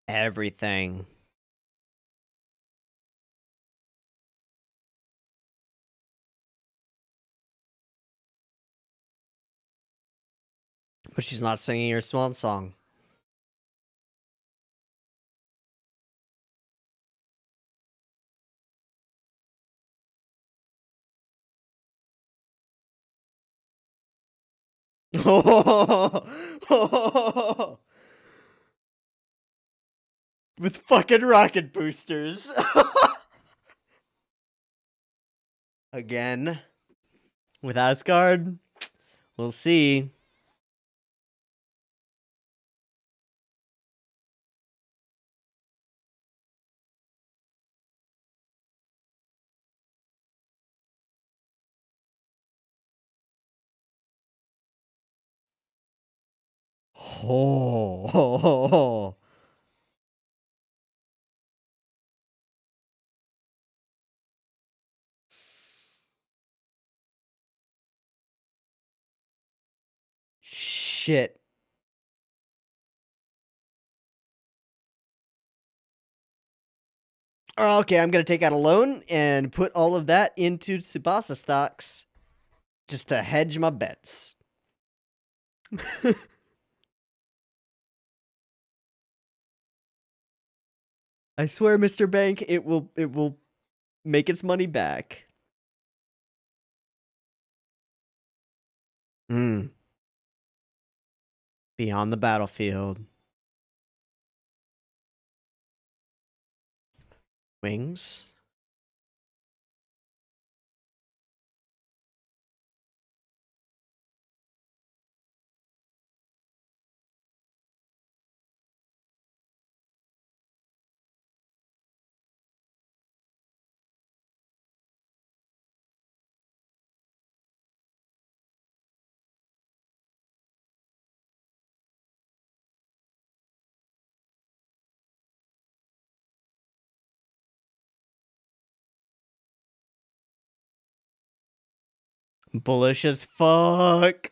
Everything. But she's not singing her swan song. With fucking rocket boosters. Again. With Asgard. We'll see. Oh. Shit. Okay, I'm gonna take out a loan and put all of that into Tsubasa stocks just to hedge my bets. I swear, Mr. Bank, it will make its money back. Hmm. Beyond the battlefield. Wings. Bullish as fuck.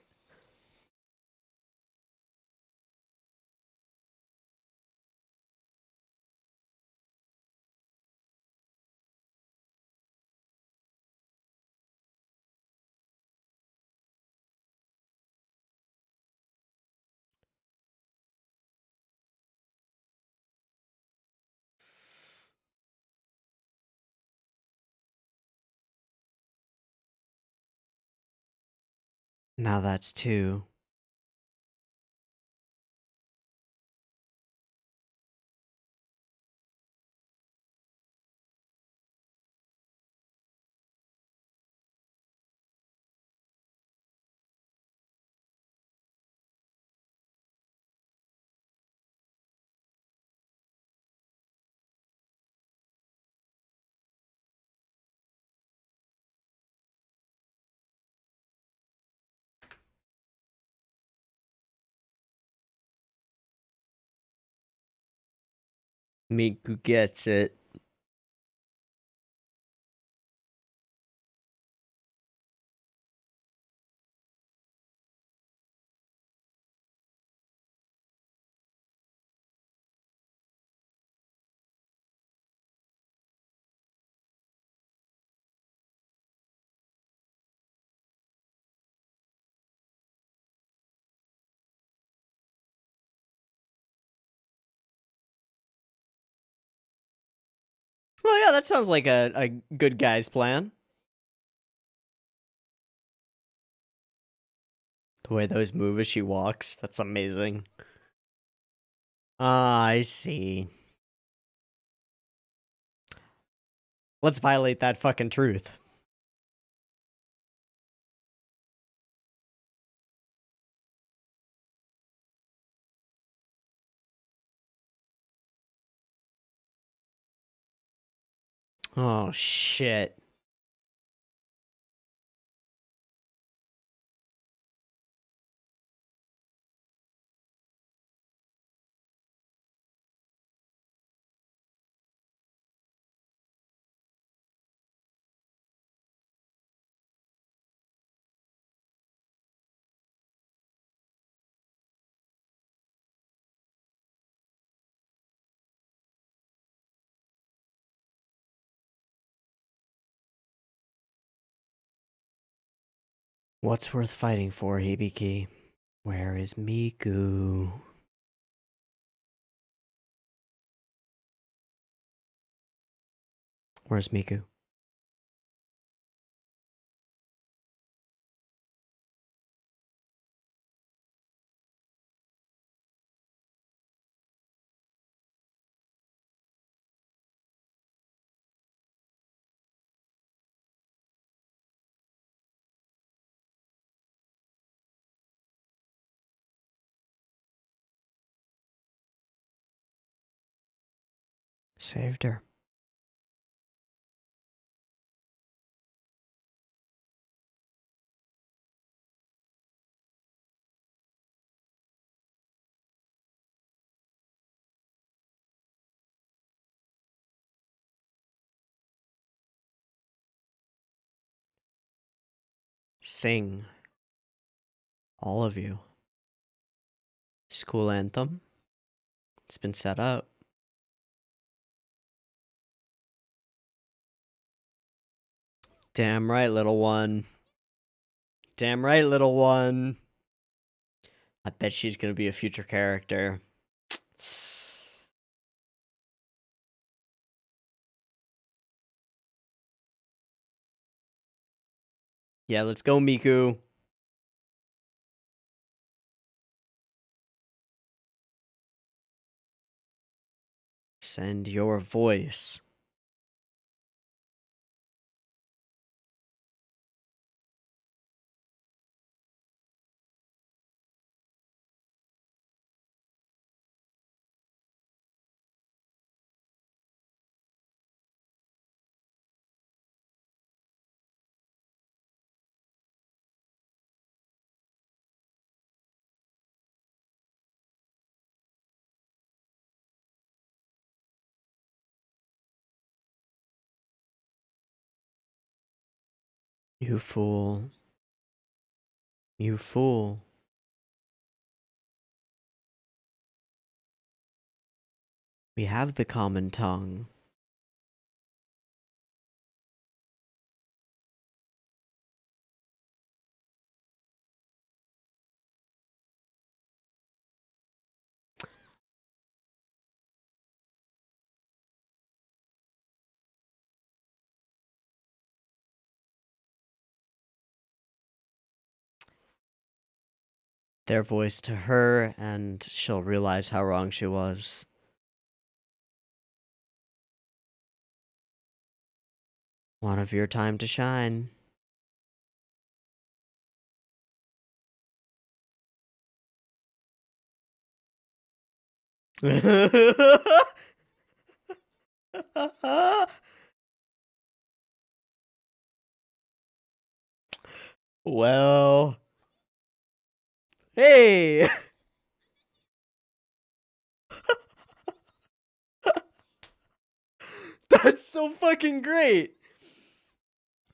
Now that's two. Miku gets it. Well, yeah, that sounds like a good guy's plan. The way those move as she walks, that's amazing. Ah, I see. Let's violate that fucking truth. Oh, shit. What's worth fighting for, Hibiki? Where is Miku? Where's Miku? Saved her. Sing. All of you. School anthem. It's been set up. Damn right, little one. Damn right, little one. I bet she's gonna be a future character. Yeah, let's go, Miku. Send your voice. You fool. You fool. We have the common tongue. Their voice to her, and she'll realize how wrong she was. One of your time to shine. Well, hey! That's so fucking great!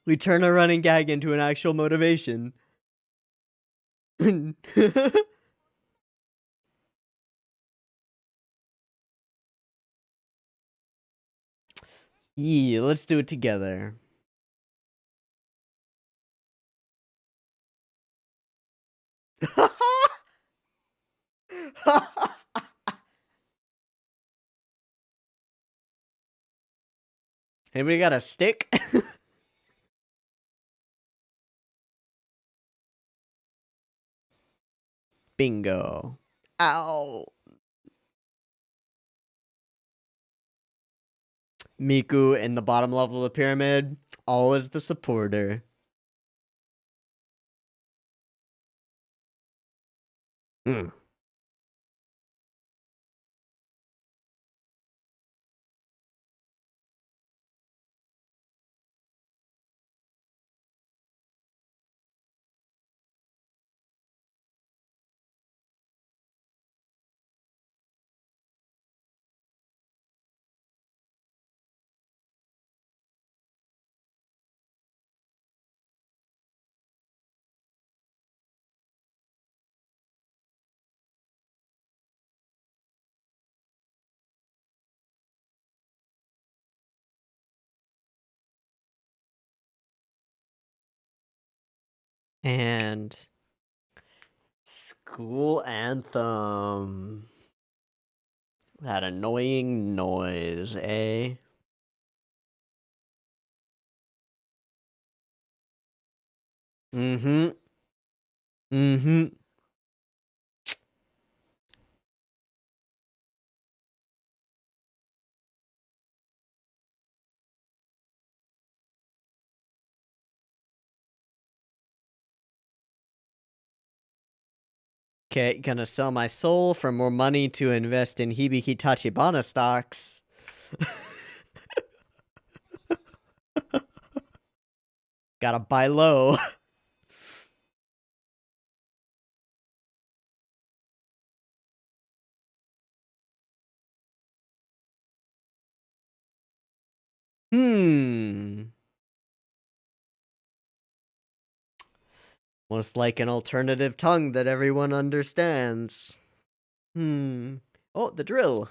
We turn a running gag into an actual motivation. Yeah, let's do it together. Anybody got a stick? Bingo. Ow. Miku in the bottom level of the pyramid, always the supporter. Mm. And school anthem. That annoying noise, eh? Mm-hmm. Mm-hmm. Okay, gonna sell my soul for more money to invest in Hibiki Tachibana stocks. Gotta buy low. Hmm. Most like an alternative tongue that everyone understands. Hmm. Oh, the drill.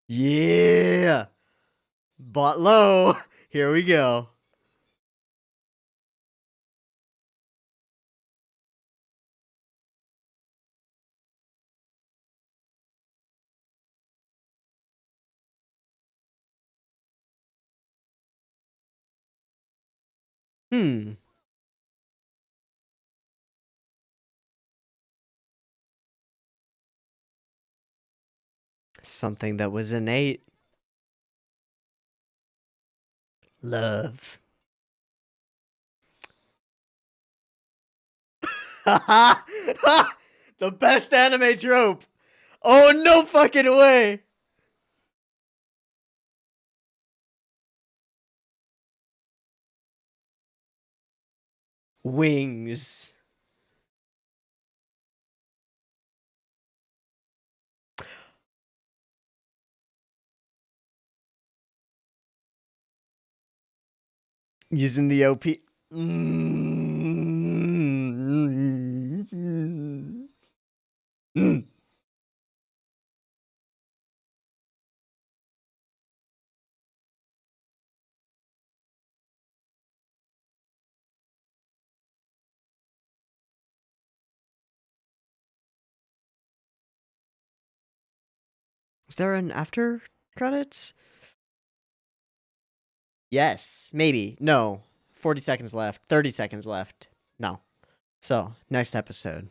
Yeah. Bought low. Here we go. Hmm. Something that was innate. Love. The best anime trope. Oh, no fucking way. Wings. Using the OP. Is there an after credits? Yes, maybe. No. 40 seconds left. 30 seconds left. No. So, next episode.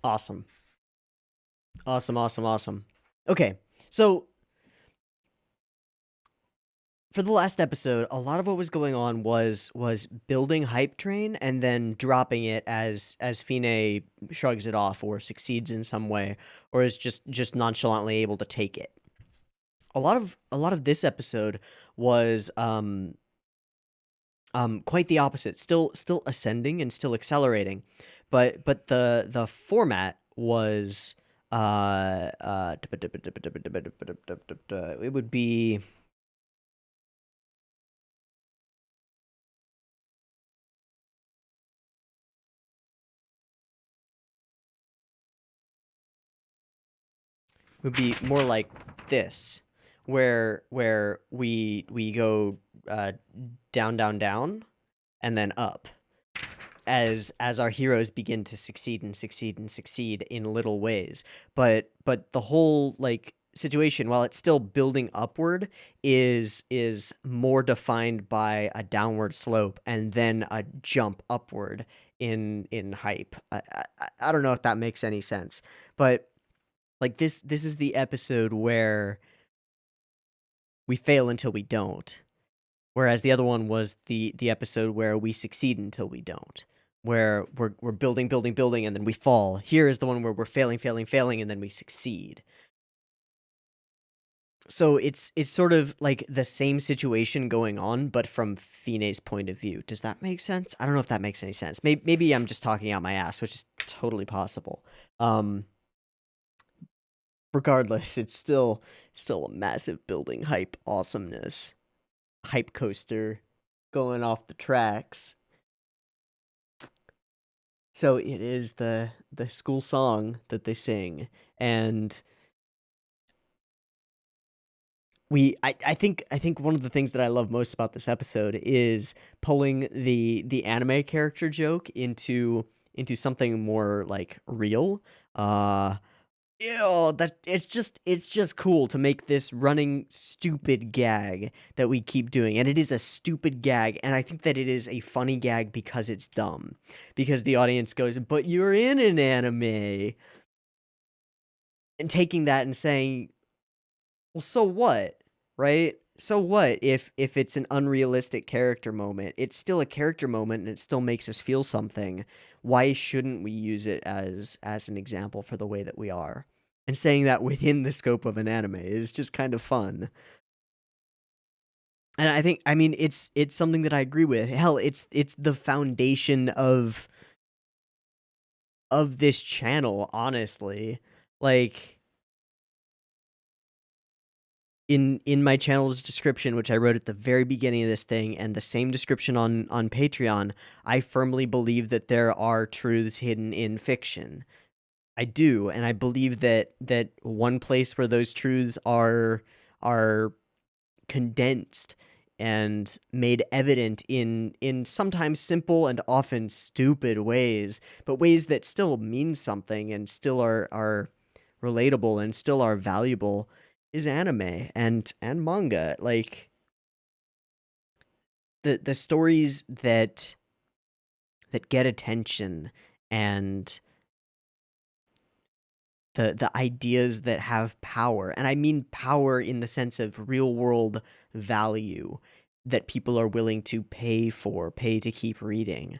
Awesome. Awesome, awesome, awesome. Okay, so for the last episode, a lot of what was going on was building hype train and then dropping it as Fine shrugs it off or succeeds in some way or is just nonchalantly able to take it. A lot of this episode was quite the opposite. Still ascending and still accelerating, but the format was it would be would be more like this, where we go down, down, down, and then up as our heroes begin to succeed and succeed and succeed in little ways. But the whole like situation, while it's still building upward, is more defined by a downward slope and then a jump upward in hype. I don't know if that makes any sense, but like this is the episode where we fail until we don't. Whereas the other one was the episode where we succeed until we don't. Where we're building, building, building, and then we fall. Here is the one where we're failing, failing, failing, and then we succeed. So it's sort of like the same situation going on, but from Fine's point of view. Does that make sense? I don't know if that makes any sense. Maybe I'm just talking out my ass, which is totally possible. Um, Regardless, it's still a massive building hype awesomeness. Hype coaster going off the tracks. So it is the school song that they sing, and I think one of the things that I love most about this episode is pulling the anime character joke into something more like real. Uh that it's just cool to make this running stupid gag that we keep doing, and it is a stupid gag, and I think that it is a funny gag because it's dumb, because the audience goes, "But you're in an anime," and taking that and saying, "Well, so what, right? So what if it's an unrealistic character moment? It's still a character moment, and it still makes us feel something. Why shouldn't we use it as an example for the way that we are?" And saying that within the scope of an anime is just kind of fun. And I mean it's something that I agree with. Hell, it's the foundation of this channel, honestly. Like in my channel's description, which I wrote at the very beginning of this thing, and the same description on Patreon, I firmly believe that there are truths hidden in fiction. I do, and I believe that one place where those truths are condensed and made evident in sometimes simple and often stupid ways, but ways that still mean something and still are relatable and still are valuable, is anime and manga. Like the stories that get attention, and the ideas that have power. And I mean power in the sense of real world value that people are willing to pay to keep reading,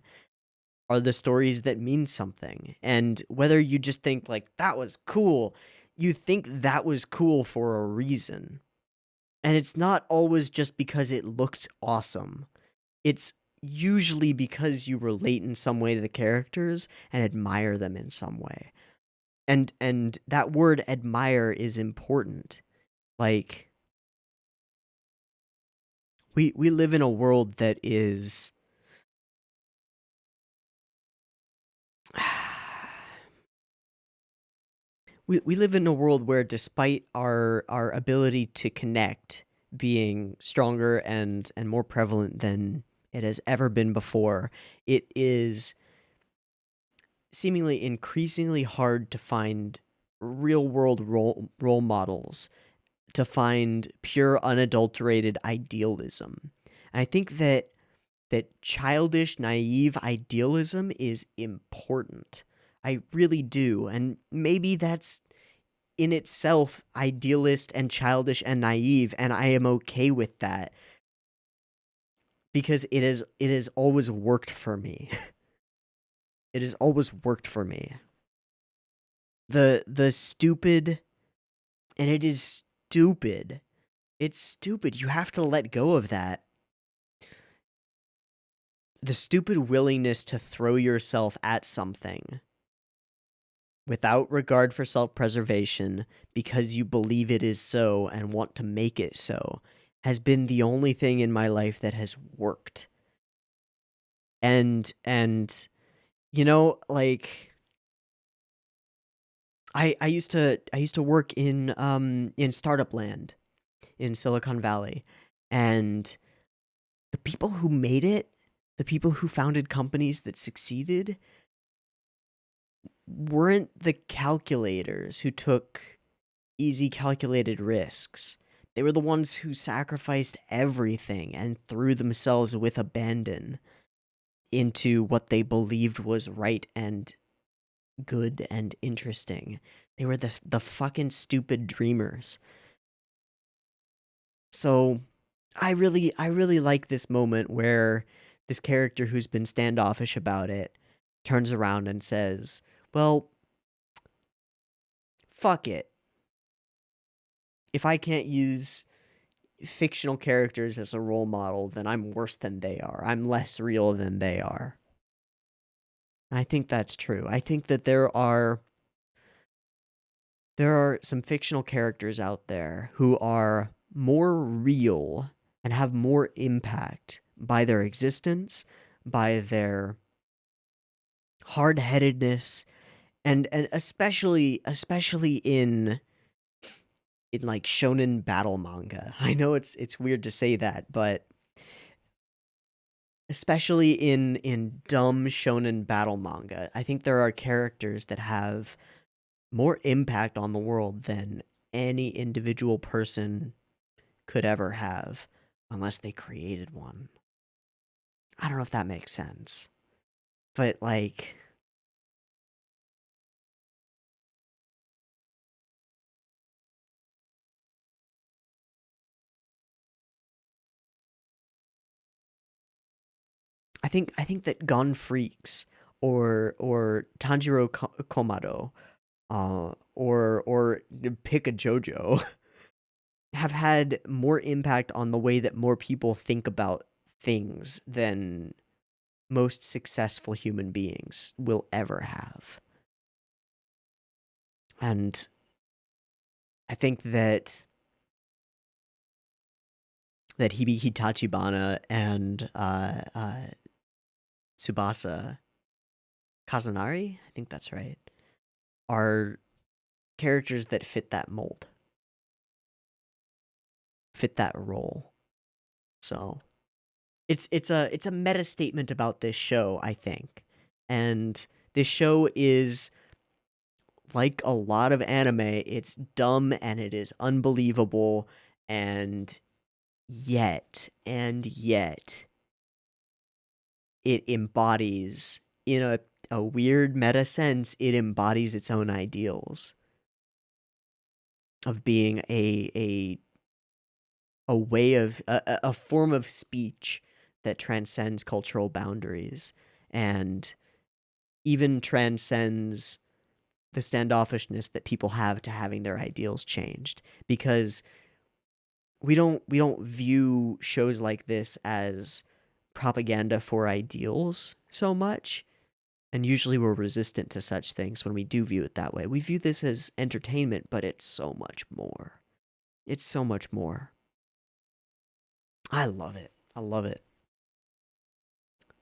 are the stories that mean something. And whether you just think like that was cool, you think that was cool for a reason. And it's not always just because it looked awesome. It's usually because you relate in some way to the characters and admire them in some way. And that word admire is important. Like we live in a world that is we live in a world where, despite our ability to connect being stronger and more prevalent than it has ever been before, it is seemingly increasingly hard to find real world role models, to find pure unadulterated idealism. And I think that childish, naive idealism is important. I really do. And maybe that's in itself idealist and childish and naive, and I am okay with that, because it has always worked for me. It has always worked for me. The stupid, and it is stupid. It's stupid. You have to let go of that. The stupid willingness to throw yourself at something without regard for self-preservation, because you believe it is so and want to make it so, has been the only thing in my life that has worked. And like I used to work in startup land in Silicon Valley, and the people who made it, the people who founded companies that succeeded, weren't the calculators who took easy calculated risks. They were the ones who sacrificed everything and threw themselves with abandon into what they believed was right and good and interesting. They were the fucking stupid dreamers. So I really like this moment where this character who's been standoffish about it turns around and says, "Well, fuck it. If I can't use fictional characters as a role model, then I'm worse than they are. I'm less real than they are." I think that's true. I think that there are some fictional characters out there who are more real and have more impact by their existence, by their hard-headedness, and especially in like shonen battle manga. I know it's weird to say that, but especially in dumb shonen battle manga, I think there are characters that have more impact on the world than any individual person could ever have unless they created one. I don't know if that makes sense. But like I think that Gun Freaks or Tanjiro Komado or pick a JoJo have had more impact on the way that more people think about things than most successful human beings will ever have. And I think that Tachibana and Tsubasa Kazunari, I think that's right, are characters that fit that mold, fit that role. So it's a meta statement about this show, I think. And this show is like a lot of anime, it's dumb and it is unbelievable, and yet it embodies, in a weird meta sense, it embodies its own ideals of being a way of a form of speech that transcends cultural boundaries and even transcends the standoffishness that people have to having their ideals changed, because we don't view shows like this as propaganda for ideals so much, and usually we're resistant to such things when we do view it that way. We view this as entertainment, but it's so much more. It's so much more. I love it. I love it.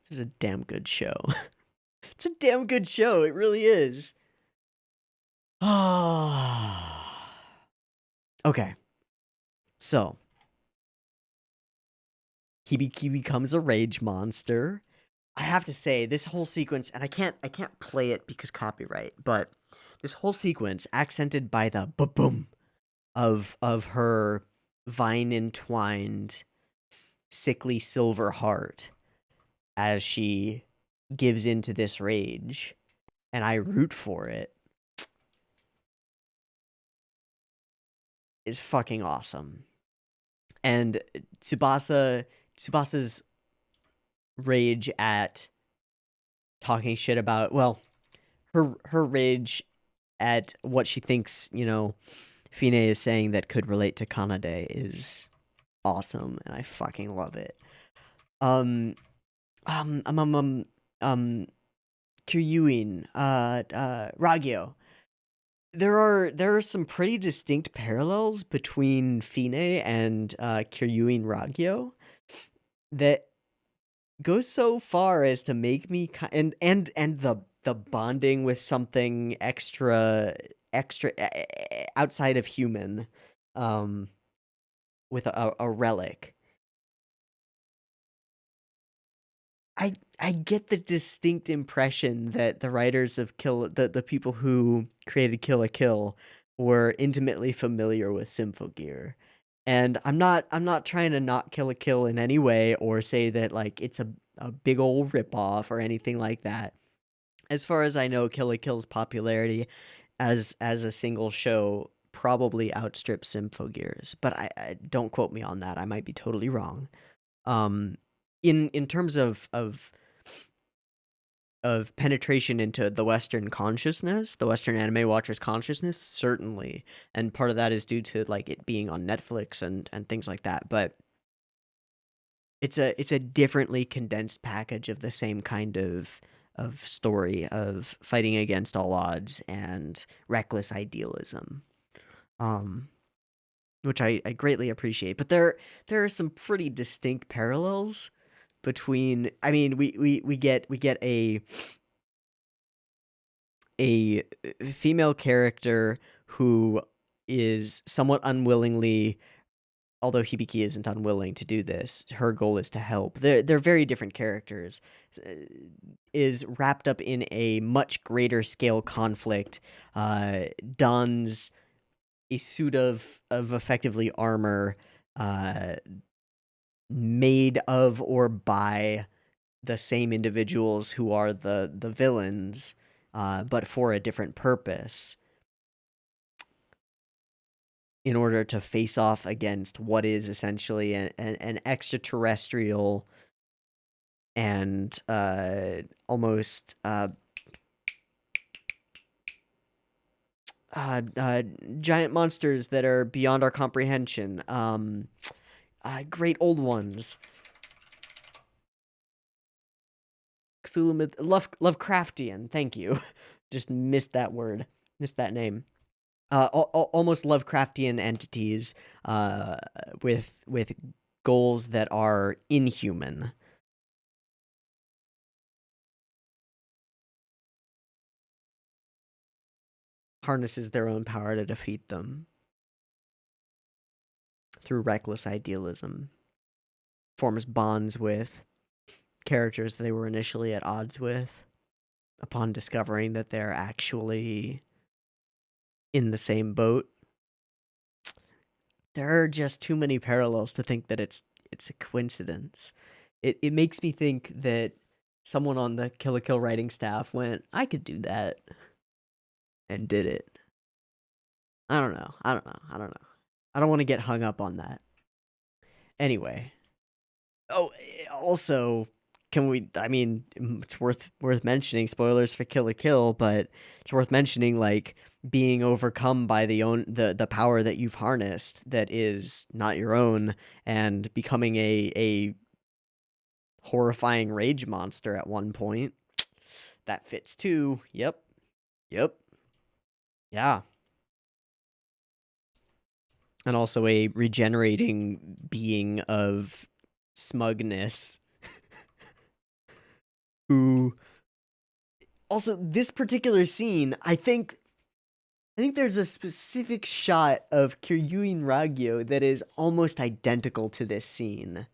This is a damn good show. It's a damn good show. It really is. Ah. Okay. So, he becomes a rage monster. I have to say, this whole sequence, and I can't play it because copyright, but this whole sequence accented by the boom of her vine entwined sickly silver heart as she gives into this rage, and I root for it, is fucking awesome. And Tsubasa's rage at talking shit about, well, her rage at what she thinks, Fine is saying that could relate to Kanade is awesome, and I fucking love it. Um, um, um, um, um, um Kiryuin, Ragyo. There are some pretty distinct parallels between Fine and Kiryuin Ragyo that goes so far as to make me and the bonding with something extra extra outside of human, um, with a relic. I get the distinct impression that the writers of the people who created Kill la Kill were intimately familiar with Symphogear. And I'm not trying to not Kill la Kill in any way or say that like it's a big old ripoff or anything like that. As far as I know, Kill la Kill's popularity as a single show probably outstrips Symphogear's, but I don't quote me on that. I might be totally wrong. Um, in terms of penetration into the Western consciousness, the Western anime watcher's consciousness, certainly, and part of that is due to like it being on Netflix and things like that. But it's a differently condensed package of the same kind of story of fighting against all odds and reckless idealism. Um, which I greatly appreciate. But there are some pretty distinct parallels between. I mean, we get a female character who is somewhat unwillingly, although Hibiki isn't unwilling to do this, her goal is to help. They're very different characters. uh, Is wrapped up in a much greater scale conflict. Dons a suit of effectively armor, uh, made of or by the same individuals who are the villains, but for a different purpose, in order to face off against what is essentially an extraterrestrial and almost uh, giant monsters that are beyond our comprehension. Great old ones. Cthulhu myth, Lovecraftian. Thank you. Just missed that word. Missed that name. Almost Lovecraftian entities, uh, with goals that are inhuman. Harnesses their own power to defeat them through reckless idealism. Forms bonds with characters they were initially at odds with, upon discovering that they're actually in the same boat. There are just too many parallels to think that it's a coincidence. It makes me think that someone on the Kill la Kill writing staff went, I could do that, and did it. I don't know. I don't know. I don't know. I don't want to get hung up on that. Anyway. Oh, also, can we? I mean, it's worth mentioning. Spoilers for Kill la Kill, but it's worth mentioning like being overcome by the power that you've harnessed that is not your own, and becoming a horrifying rage monster at one point. That fits too. Yep. Yep. Yeah. And also a regenerating being of smugness who also this particular scene, I think there's a specific shot of Kiryuin Ragyo that is almost identical to this scene.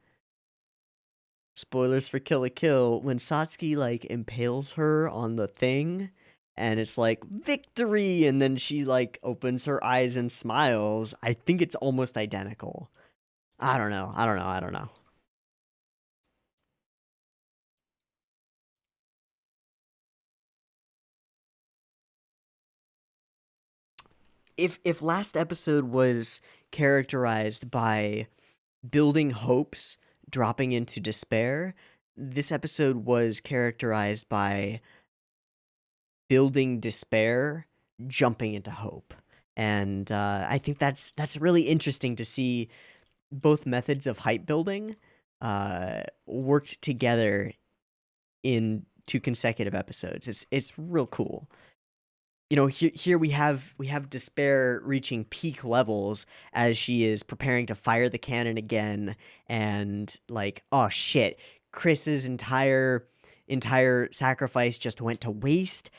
Spoilers for Kill la Kill, when Satsuki like impales her on the thing and it's like victory, and then she like opens her eyes and smiles. I think it's almost identical. I don't know. I don't know. I don't know. If last episode was characterized by building hopes, dropping into despair, this episode was characterized by building despair, jumping into hope. And I think that's really interesting to see both methods of hype building worked together in two consecutive episodes. It's real cool. You know, here we have despair reaching peak levels as she is preparing to fire the cannon again, and like, oh shit, Chris's entire sacrifice just went to waste.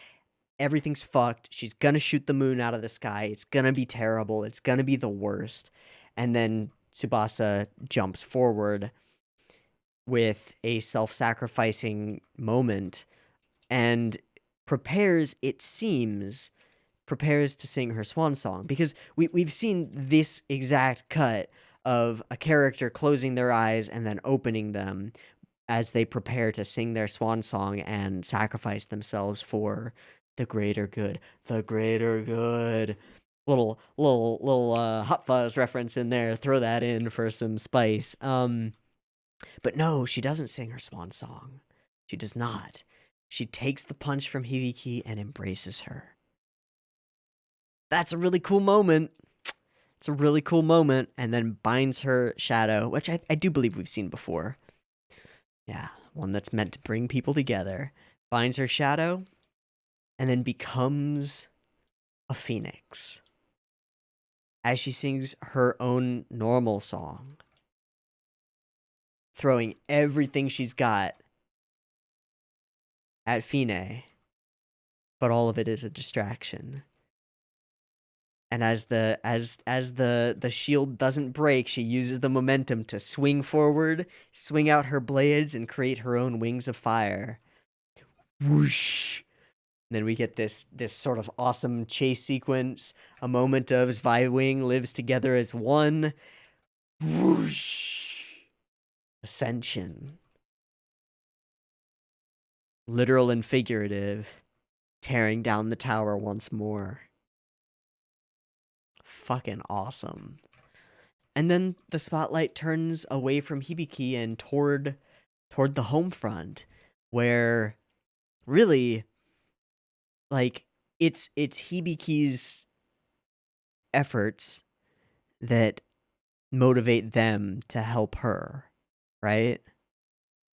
everything's fucked. She's gonna shoot the moon out of the sky. It's gonna be terrible. It's gonna be the worst. And then Tsubasa jumps forward with a self-sacrificing moment and prepares, it seems, prepares to sing her swan song. Because we've seen this exact cut of a character closing their eyes and then opening them as they prepare to sing their swan song and sacrifice themselves for the greater good. The greater good. Little Hot Fuzz reference in there. Throw that in for some spice. But no, she doesn't sing her swan song. She does not. She takes the punch from Hibiki and embraces her. That's a really cool moment. It's a really cool moment. And then binds her shadow, which I do believe we've seen before. Yeah, one that's meant to bring people together. Binds her shadow and then becomes a phoenix as she sings her own normal song, throwing everything she's got at Fine, but all of it is a distraction. And as the shield doesn't break, she uses the momentum to swing forward, swing out her blades, and create her own wings of fire. Whoosh! And then we get this sort of awesome chase sequence, a moment of Zweiwing lives together as one. Whoosh! Ascension. Literal and figurative, tearing down the tower once more. Fucking awesome. And then the spotlight turns away from Hibiki and toward the home front, where really, like, it's Hibiki's efforts that motivate them to help her, right?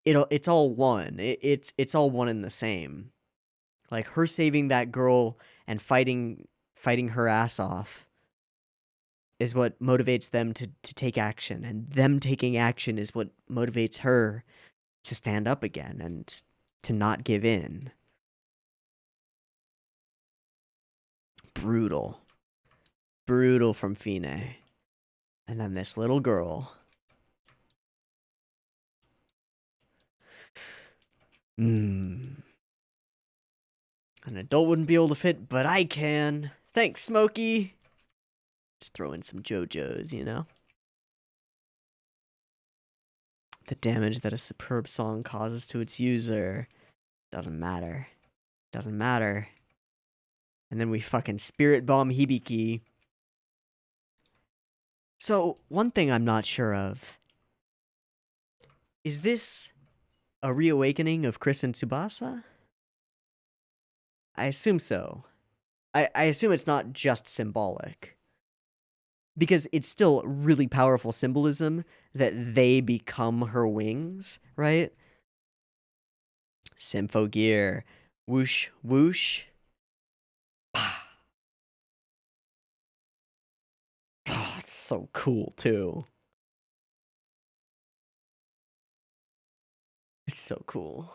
It's all one. It's all one and the same. Like, her saving that girl and fighting her ass off is what motivates them to take action, and them taking action is what motivates her to stand up again and to not give in. Brutal. Brutal from Fine. And then this little girl. An adult wouldn't be able to fit, but I can. Thanks, Smokey. Just throw in some JoJo's, you know? The damage that a superb song causes to its user doesn't matter. Doesn't matter. And then we fucking spirit bomb Hibiki. So, one thing I'm not sure of. Is this a reawakening of Chris and Tsubasa? I assume so. I assume it's not just symbolic. Because it's still really powerful symbolism that they become her wings, right? Symphogear. Whoosh, whoosh. Oh, it's so cool, too. It's so cool.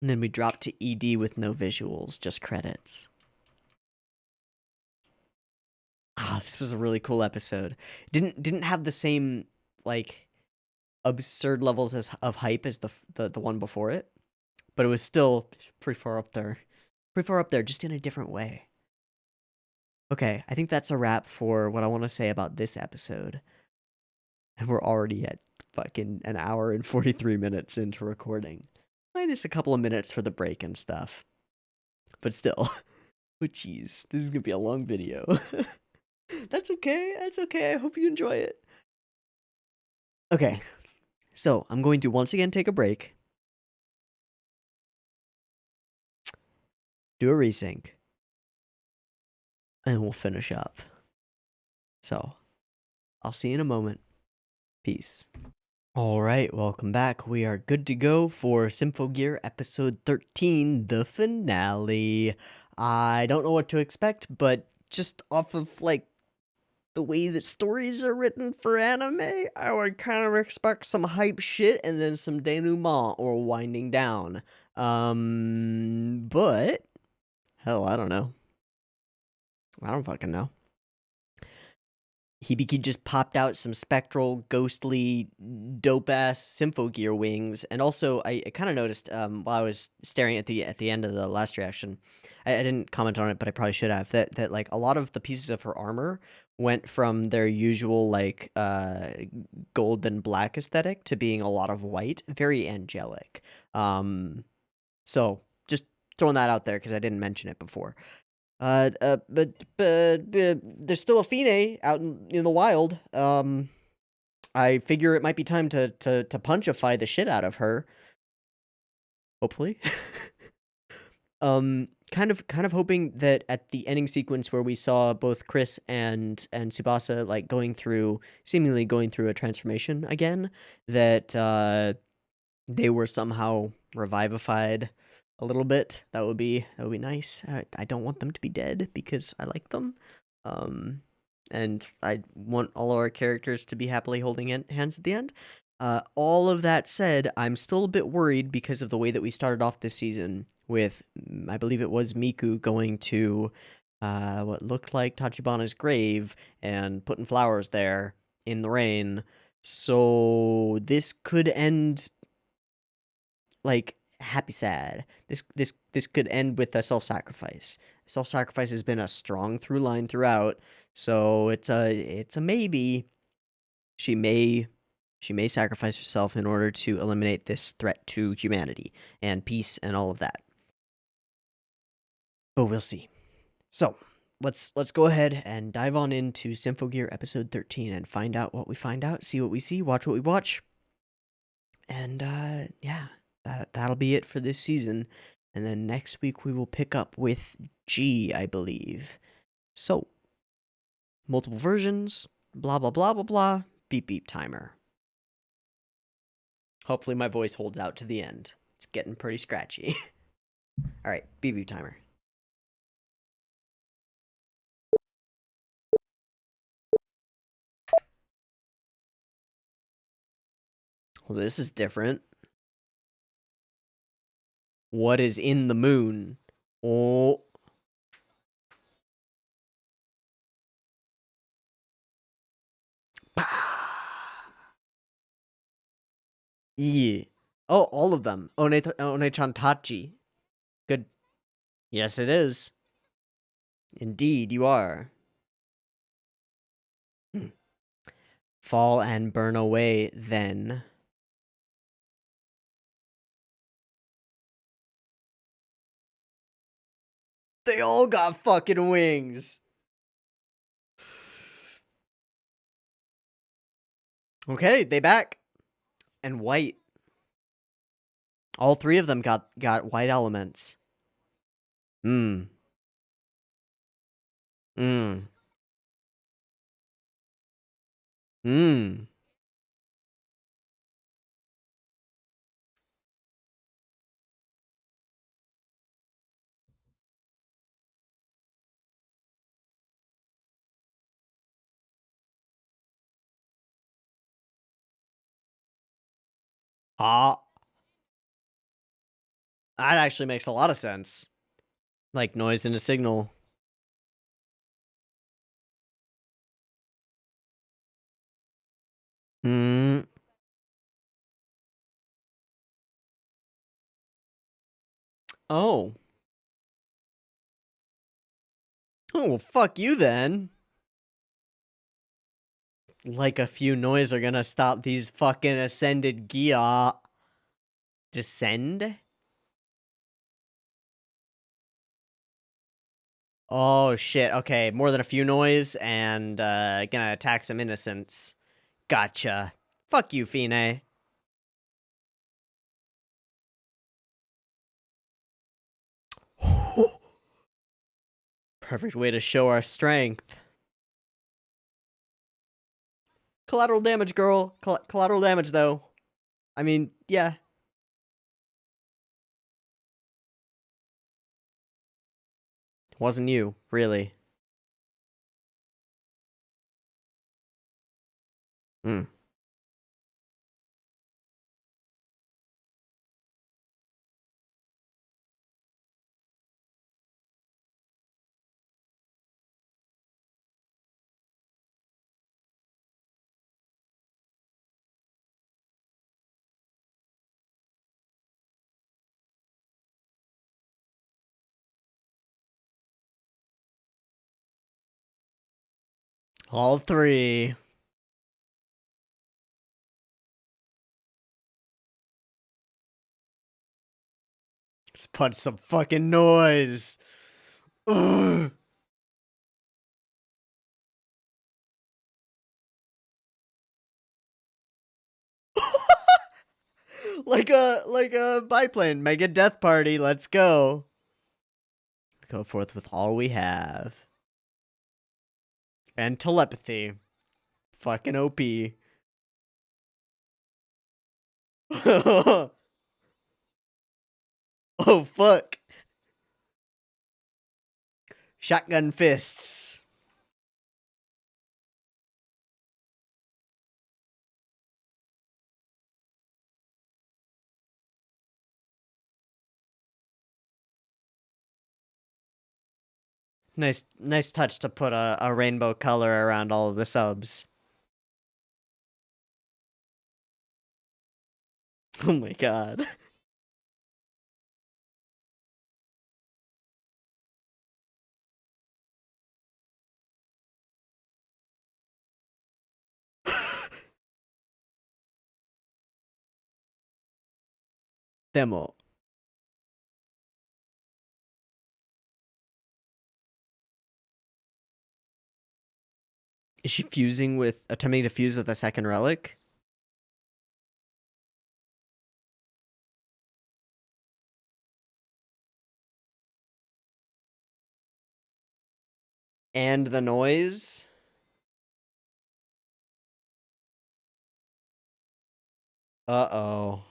And then we drop to ED with no visuals, just credits. Ah, this was a really cool episode. Didn't have the same, like, absurd levels of hype as the one before it, but it was still pretty far up there. Pretty far up there, just in a different way. Okay, I think that's a wrap for what I want to say about this episode. And we're already at fucking an hour and 43 minutes into recording. Minus a couple of minutes for the break and stuff. But still. Oh, jeez. This is going to be a long video. That's okay. That's okay. I hope you enjoy it. Okay. So, I'm going to once again take a break. Do a resync. And we'll finish up. So, I'll see you in a moment. Peace. Alright, welcome back. We are good to go for Symphogear episode 13, the finale. I don't know what to expect, but just off of, like, the way that stories are written for anime, I would kind of expect some hype shit and then some denouement or winding down. But hell, I don't know. I don't fucking know. Hibiki just popped out some spectral, ghostly, dope-ass Symphogear wings, and also I kind of noticed while I was staring at the end of the last reaction, I didn't comment on it, but I probably should have, that like a lot of the pieces of her armor went from their usual like gold and black aesthetic to being a lot of white, very angelic. So just throwing that out there because I didn't mention it before. But there's still a Fine out in the wild. I figure it might be time to punchify the shit out of her. Hopefully. Kind of hoping that at the ending sequence where we saw both Chris and Tsubasa like seemingly going through a transformation again, that they were somehow revivified a little bit. That would be nice. I don't want them to be dead because I like them. And I want all our characters to be happily holding hands at the end. All of that said, I'm still a bit worried because of the way that we started off this season with, I believe it was Miku going to what looked like Tachibana's grave and putting flowers there in the rain. So this could end like happy sad. This could end with a self-sacrifice. Self-sacrifice has been a strong through line throughout, so it's a maybe. She may sacrifice herself in order to eliminate this threat to humanity and peace and all of that. But we'll see. So, let's go ahead and dive on into Symphogear episode 13 and find out what we find out, see what we see, watch what we watch. And yeah, that'll be it for this season. And then next week we will pick up with G, I believe. So, multiple versions, blah blah blah blah blah, beep beep timer. Hopefully my voice holds out to the end. It's getting pretty scratchy. Alright, beep beep timer. Well, this is different. What is in the moon? Oh. Yeah. Oh, all of them. One-chan Tachi. Good. Yes, it is. Indeed, you are. Fall and burn away, then. They all got fucking wings. Okay, they back. And white. All three of them got white elements. Hmm. Hmm. Hmm. Ah. That actually makes a lot of sense. Like noise and a signal. Hmm. Oh. Oh, well, fuck you then. Like a few noise are gonna stop these fucking ascended Gia. Descend? Oh shit, okay. More than a few noise and gonna attack some innocents. Gotcha. Fuck you, Fine. Perfect way to show our strength. Collateral damage, girl. Collateral damage, though. I mean, yeah. Wasn't you, really. Mm. All three. Let's punch some fucking noise. Ugh. like a biplane. Mega death party. Let's go. Go forth with all we have. And telepathy. Fucking OP. Oh fuck. Shotgun fists. Nice touch to put a rainbow color around all of the subs. Oh my god. Demo. Is she attempting to fuse with a second relic? And the noise? Uh-oh.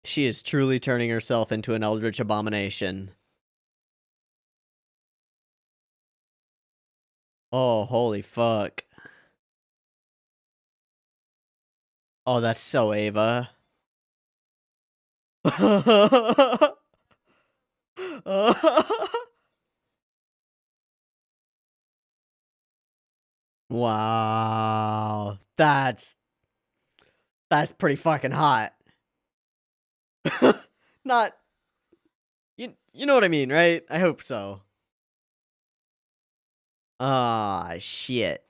She is truly turning herself into an eldritch abomination. Oh, holy fuck. Oh, that's so Ava. Wow. That's pretty fucking hot. Not you know what I mean, right? I hope so. Ah, shit.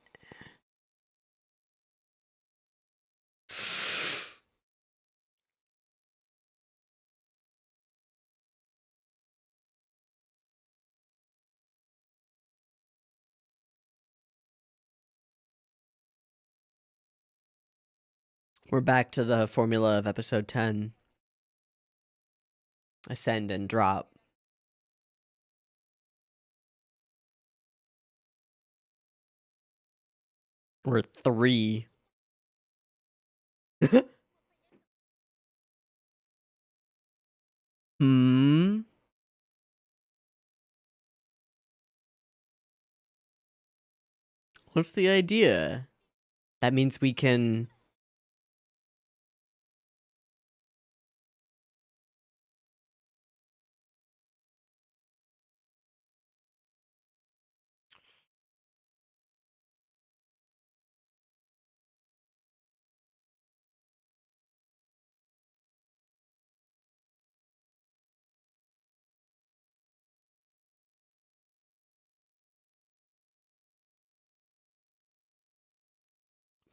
We're back to the formula of episode 10. Ascend and drop. We're 3. Hmm? What's the idea? That means we can...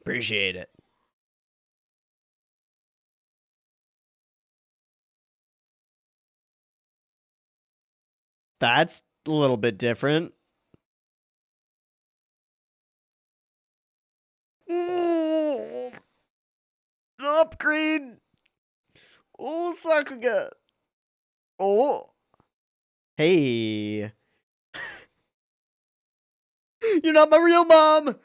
Appreciate it. That's a little bit different. Ooh, upgrade. Oh, Saga. Oh. Hey. You're not my real mom!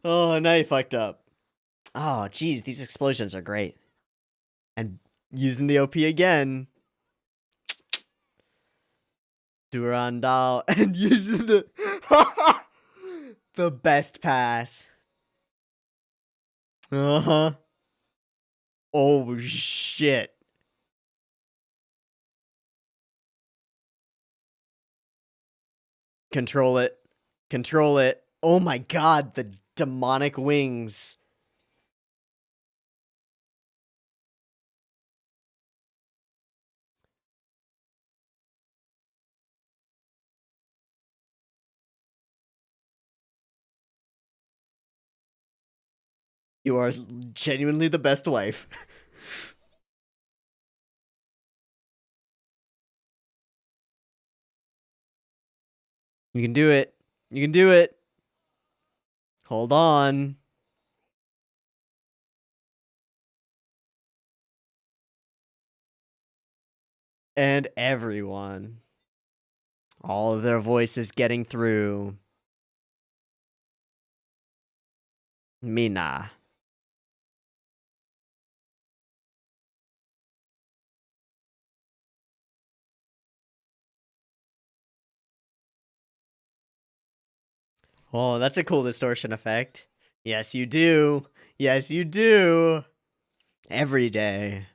Oh, now you fucked up. Oh, geez, these explosions are great. And using the OP again. Durandal and using the the best pass. Uh-huh. Oh, shit. Control it. Control it. Oh my god, the demonic wings. You are genuinely the best wife. You can do it. You can do it. Hold on. And everyone. All of their voices getting through. Mina. Oh, that's a cool distortion effect. Yes, you do. Yes, you do. Every day.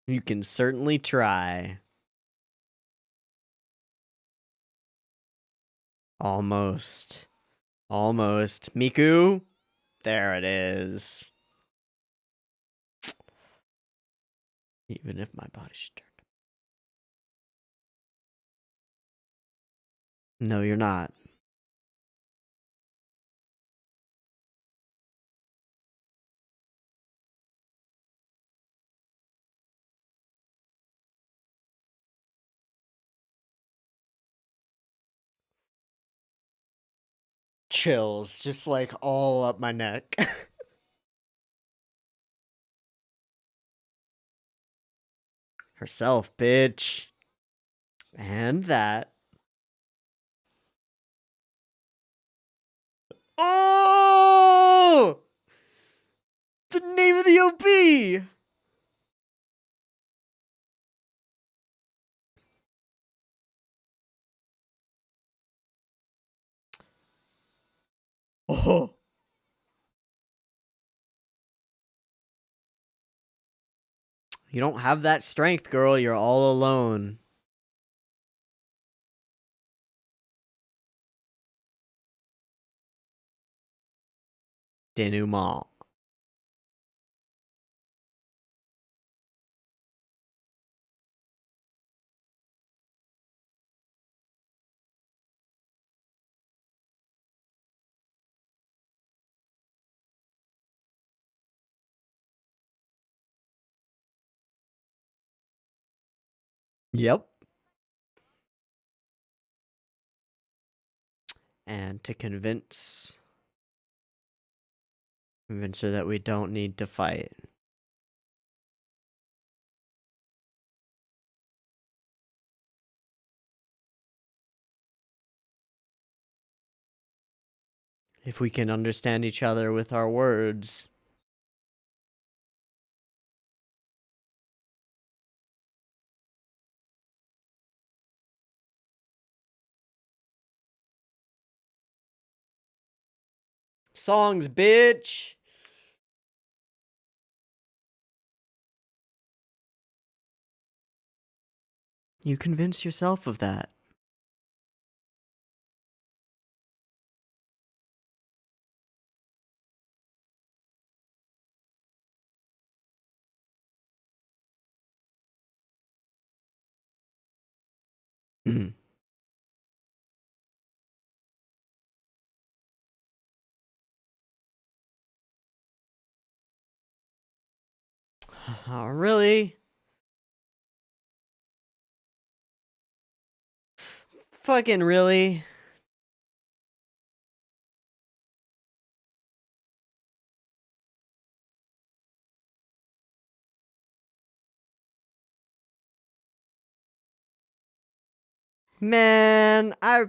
You can certainly try. Almost. Almost. Miku? There it is. Even if my body should turn. No, you're not. Chills, just like all up my neck. Herself, bitch. And that. Oh! The name of the OP! Oh. You don't have that strength, girl. You're all alone. Denouement. Yep. And to convince her that we don't need to fight. If we can understand each other with our words. Songs, bitch! You convince yourself of that. Mm. Oh, really? Fucking really? Man, I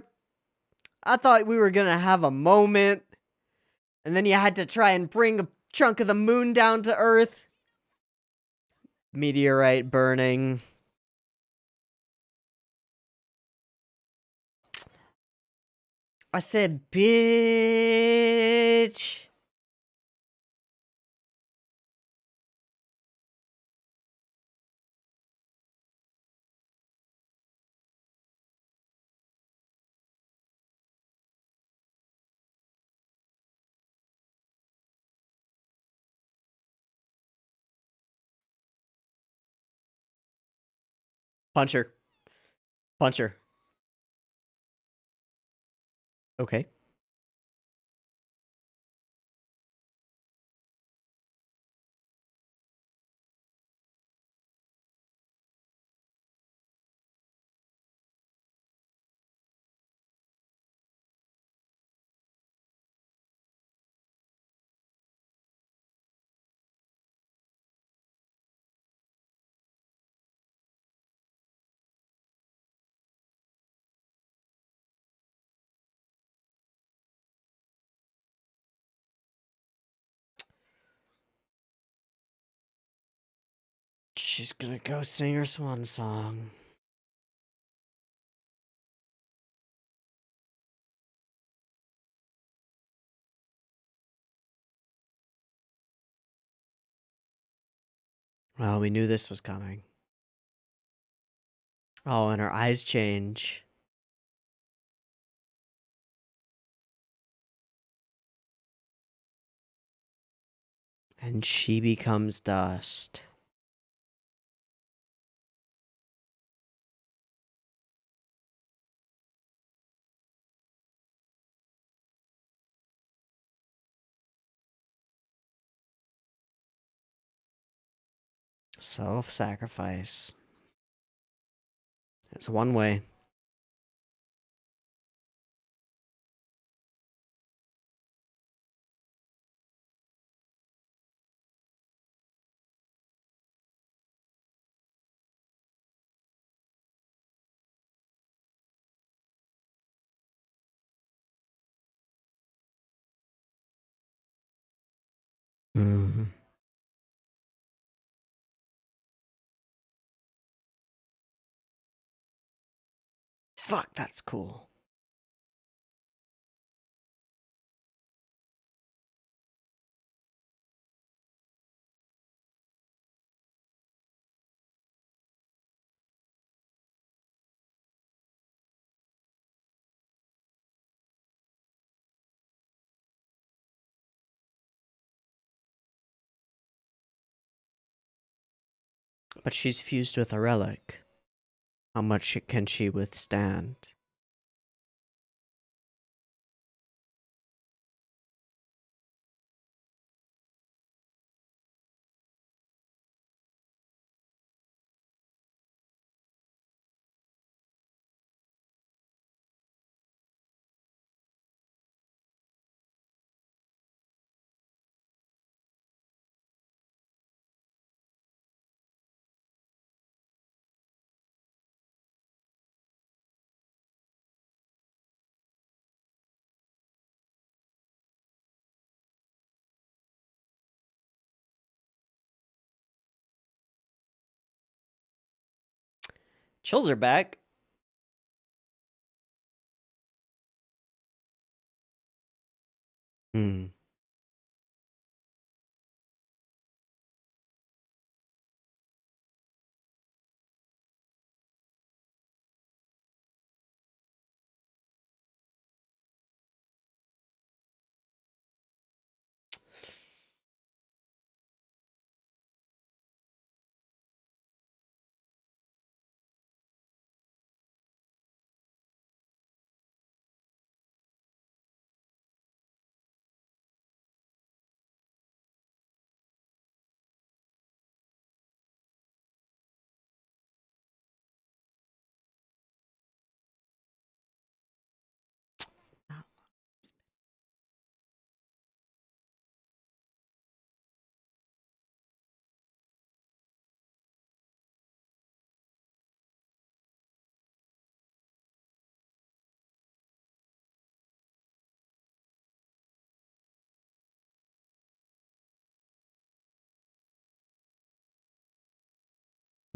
thought we were gonna have a moment, and then you had to try and bring a chunk of the moon down to Earth. Meteorite burning. I said, bitch. Punch her. Punch her. Okay. She's gonna go sing her swan song. Well, we knew this was coming. Oh, and her eyes change. And she becomes dust. Self-sacrifice. It's one way. Mm. Fuck, that's cool. But she's fused with a relic. How much can she withstand? Chills are back. Hmm.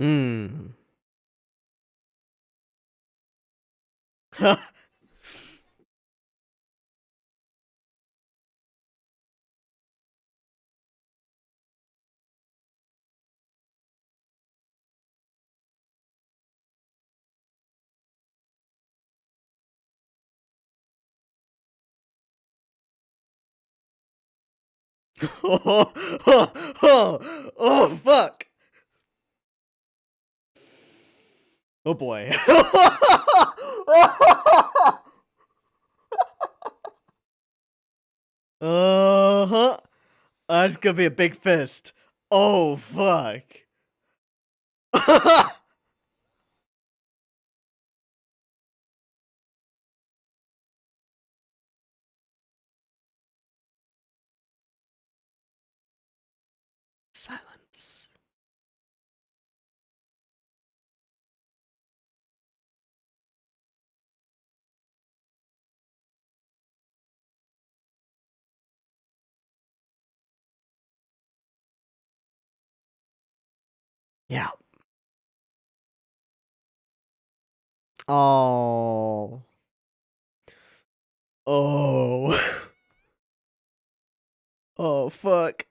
Hmm. Oh, fuck. Oh boy. Uh-huh. That's gonna be a big fist. Oh, fuck. Silence. Yeah. Oh. Oh. Oh, fuck.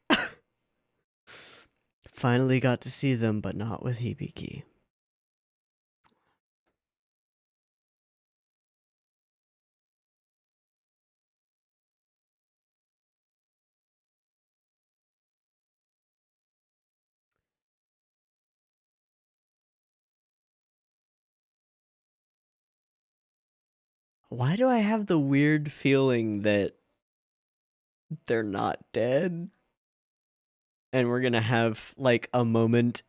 Finally got to see them, but not with Hibiki. Why do I have the weird feeling that they're not dead? And we're gonna have, like, a moment.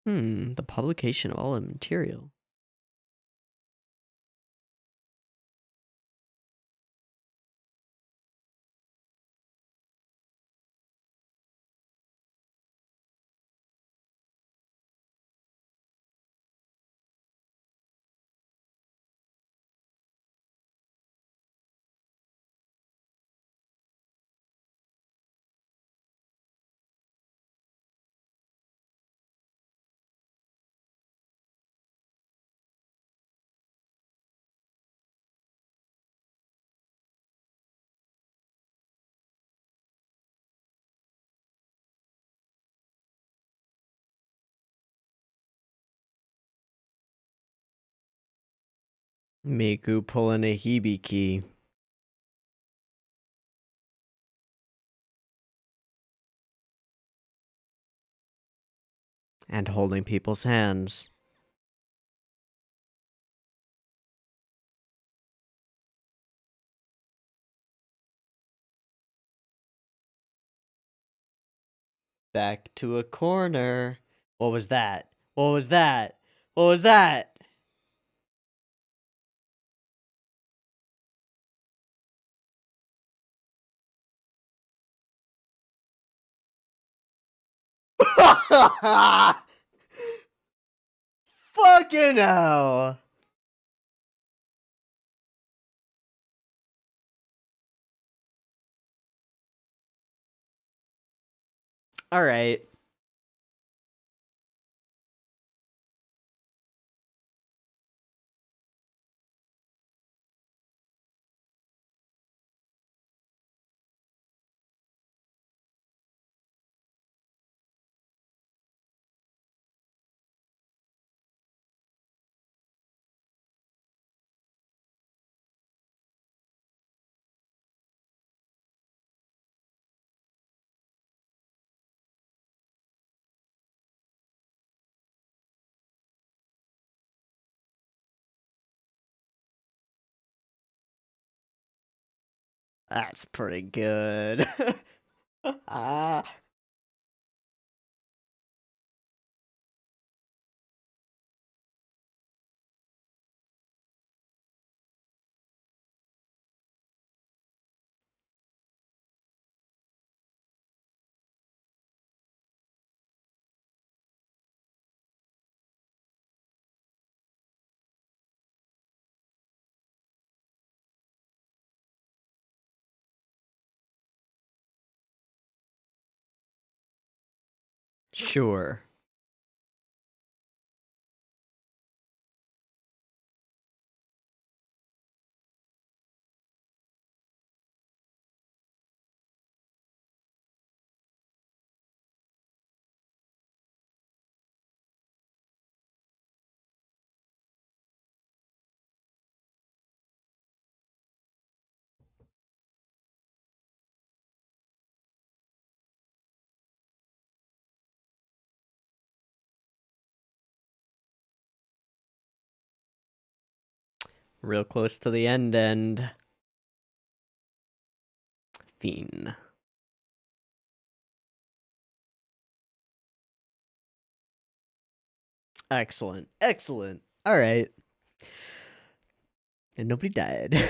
The publication of all the material. Miku pulling a Hibiki. And holding people's hands. Back to a corner. What was that? What was that? What was that? Fucking hell. All right. That's pretty good. Ah. Sure. Real close to the end and Fiend. Excellent. Excellent. All right. And nobody died.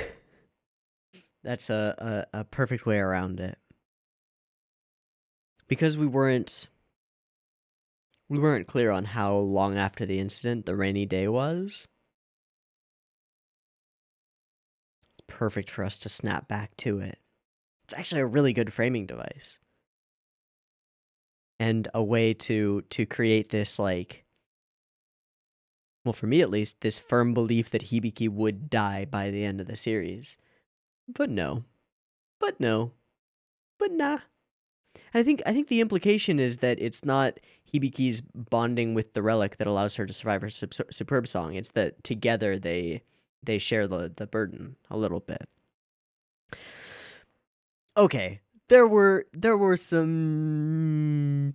That's a perfect way around it. Because we weren't clear on how long after the incident the rainy day was. Perfect for us to snap back to it. It's actually a really good framing device. And a way to create this, like, well, for me at least, this firm belief that Hibiki would die by the end of the series. But no. But no. But nah. I think the implication is that it's not Hibiki's bonding with the relic that allows her to survive her superb song. It's that together they share the burden a little bit. Okay, there were some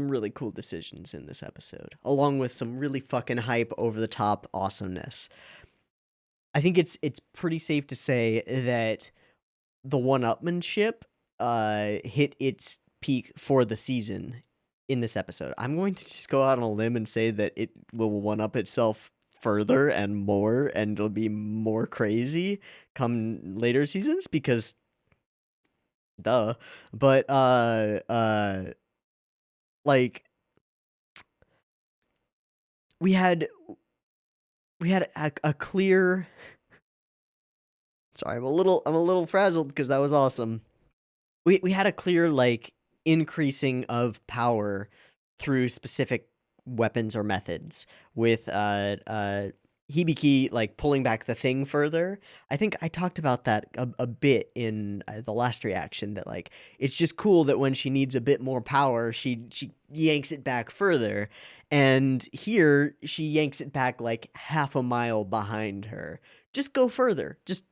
really cool decisions in this episode, along with some really fucking hype over the top awesomeness. I think it's pretty safe to say that the one-upmanship hit its peak for the season in this episode. I'm going to just go out on a limb and say that it will one-up itself further and more, and it'll be more crazy come later seasons because duh. But like we had a clear. Sorry, I'm a little frazzled because that was awesome. We had a clear, like, increasing of power through specific weapons or methods with Hibiki, like, pulling back the thing further. I think I talked about that a bit in the last reaction, that, like, it's just cool that when she needs a bit more power, she yanks it back further, and here she yanks it back like half a mile behind her. Just go further. Just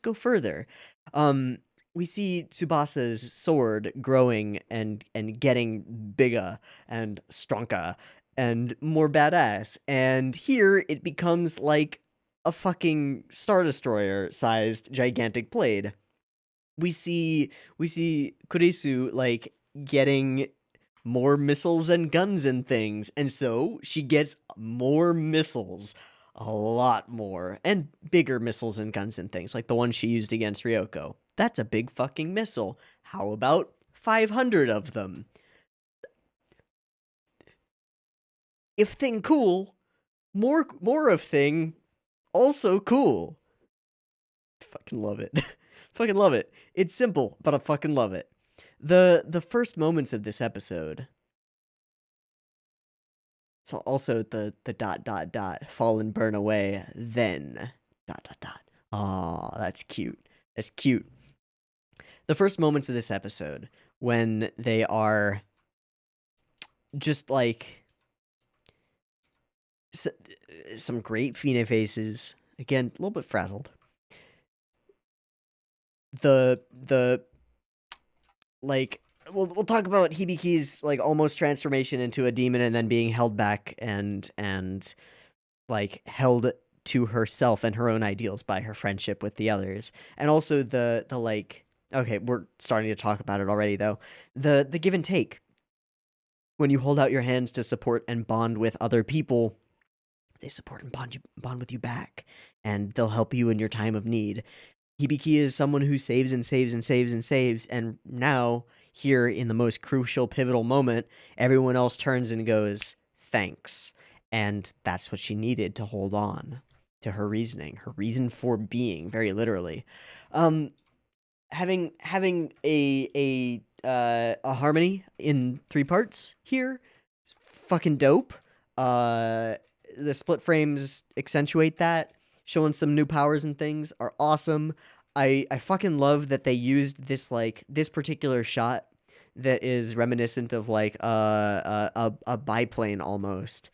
go further. Um we see Tsubasa's sword growing and getting bigger and stronger and more badass. And here it becomes like a fucking Star Destroyer sized gigantic blade. We see Kurisu, like, getting more missiles and guns and things, and so she gets more missiles, a lot more, and bigger missiles and guns and things, like the one she used against Ryoko. That's a big fucking missile. How about 500 of them? If thing cool, more of thing also cool. Fucking love it. Fucking love it. It's simple, but I fucking love it. The first moments of this episode. So also the dot fall and burn away, then dot. Oh, that's cute. That's cute. The first moments of this episode, when they are just like some great Fine faces. Again, a little bit frazzled. The like we'll talk about Hibiki's, like, almost transformation into a demon and then being held back and like held to herself and her own ideals by her friendship with the others. And also the like, okay, we're starting to talk about it already though. The give and take. When you hold out your hands to support and bond with other people, they support and bond with you back, and they'll help you in your time of need. Hibiki is someone who saves and saves and saves and saves, and now, here in the most crucial, pivotal moment, everyone else turns and goes, thanks. And that's what she needed to hold on to her reasoning, her reason for being, very literally. Having a harmony in 3 parts here. It's fucking dope. The split frames accentuate that. Showing some new powers and things are awesome. I fucking love that they used this particular shot that is reminiscent of like a biplane almost,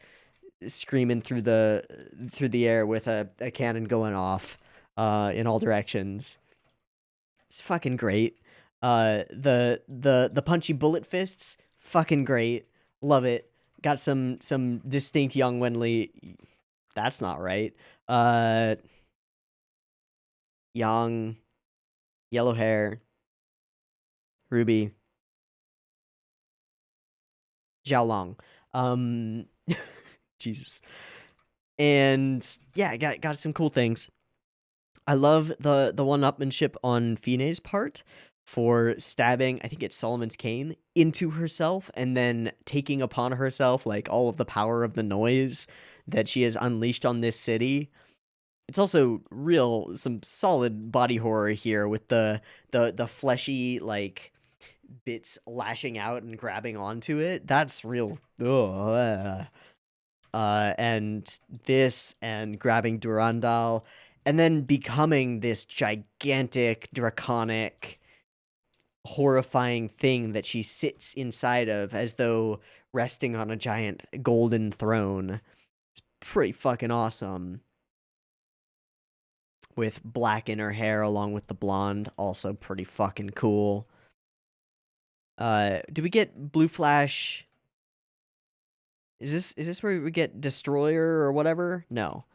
screaming through the air with a cannon going off in all directions. It's fucking great. The punchy bullet fists, fucking great. Love it. Got some distinct young Wenli. That's not right. Young, yellow hair, ruby, Xiaolong. Jesus. And yeah, got some cool things. I love the one-upmanship on Fine's part for stabbing, I think it's Solomon's cane, into herself and then taking upon herself like all of the power of the noise that she has unleashed on this city. It's also some solid body horror here with the fleshy like bits lashing out and grabbing onto it. That's real. Ugh. And this and grabbing Durandal and then becoming this gigantic, draconic, horrifying thing that she sits inside of as though resting on a giant golden throne. It's pretty fucking awesome. With black in her hair along with the blonde, also pretty fucking cool. Do we get Blue Flash? Is this where we get Destroyer or whatever? No.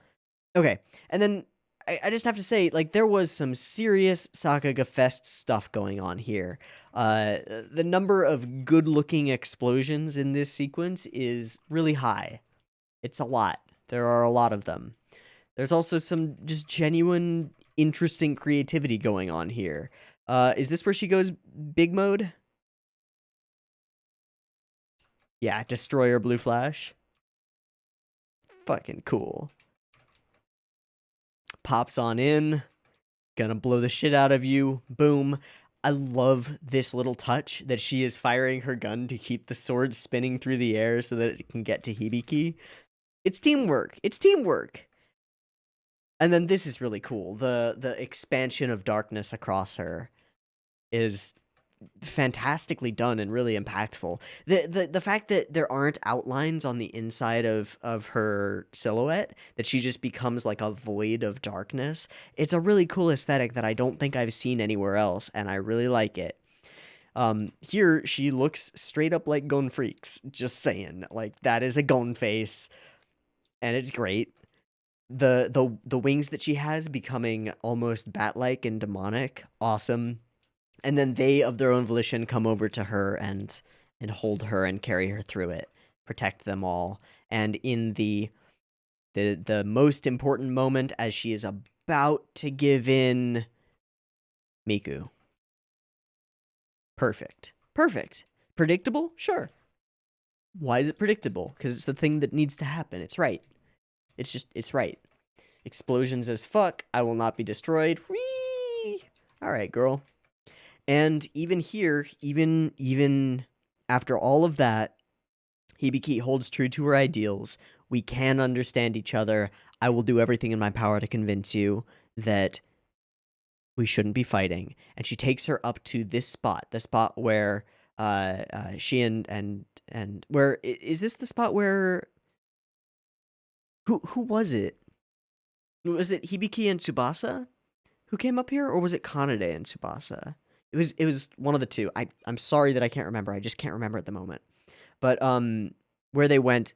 Okay, and then I just have to say, like, there was some serious Saga Fest stuff going on here. The number of good-looking explosions in this sequence is really high. It's a lot. There are a lot of them. There's also some just genuine, interesting creativity going on here. Is this where she goes big mode? Yeah, Destroyer Blue Flash. Fucking cool. Pops on in. Gonna blow the shit out of you. Boom. I love this little touch that she is firing her gun to keep the sword spinning through the air so that it can get to Hibiki. It's teamwork. It's teamwork. And then this is really cool. The expansion of darkness across her is fantastically done and really impactful. The fact that there aren't outlines on the inside of her silhouette, that she just becomes like a void of darkness, it's a really cool aesthetic that I don't think I've seen anywhere else, and I really like it. Here she looks straight up like Gon Freaks, just saying. Like, that is a Gon face, and it's great. The wings that she has becoming almost bat-like and demonic, awesome. And then they, of their own volition, come over to her and hold her and carry her through it, protect them all. And in the most important moment, as she is about to give in, Miku. Perfect. Perfect. Predictable? Sure. Why is it predictable? Because it's the thing that needs to happen. It's right. It's right. Explosions as fuck. I will not be destroyed. Whee! Alright, girl. And even here, even after all of that, Hibiki holds true to her ideals. We can understand each other. I will do everything in my power to convince you that we shouldn't be fighting. And she takes her up to this spot, the spot where she and where is this the spot where who was it? Was it Hibiki and Tsubasa who came up here, or was it Kanade and Tsubasa? It was one of the two. I'm sorry that I can't remember. I just can't remember at the moment. But where they went,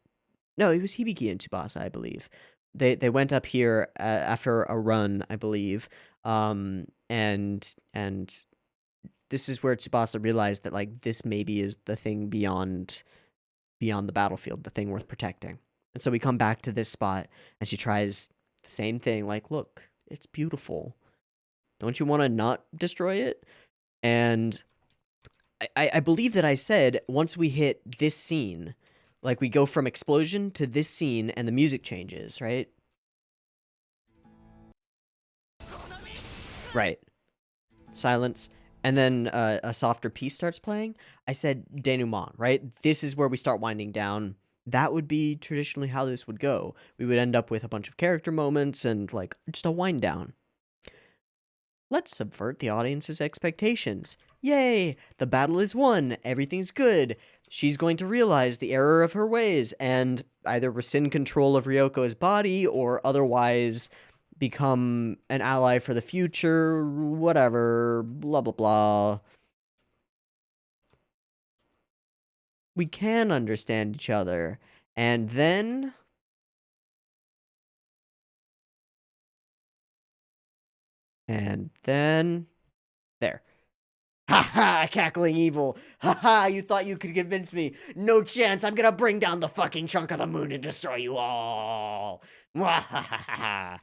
no, it was Hibiki and Tsubasa, I believe. They went up here after a run, I believe. And this is where Tsubasa realized that, like, this maybe is the thing beyond the battlefield, the thing worth protecting. And so we come back to this spot, and she tries the same thing, like, look, it's beautiful. Don't you want to not destroy it? And I believe that I said once we hit this scene, like, we go from explosion to this scene, and the music changes, right? Right. Silence. and then a softer piece starts playing, I said denouement, right? This is where we start winding down. That would be traditionally how this would go. We would end up with a bunch of character moments and like just a wind down. Let's subvert the audience's expectations. Yay! The battle is won. Everything's good. She's going to realize the error of her ways and either rescind control of Ryoko's body or otherwise become an ally for the future, whatever, blah, blah, blah. We can understand each other. And then... There. Ha ha, cackling evil. Ha ha, you thought you could convince me. No chance, I'm gonna bring down the fucking chunk of the moon and destroy you all. Mwahahaha.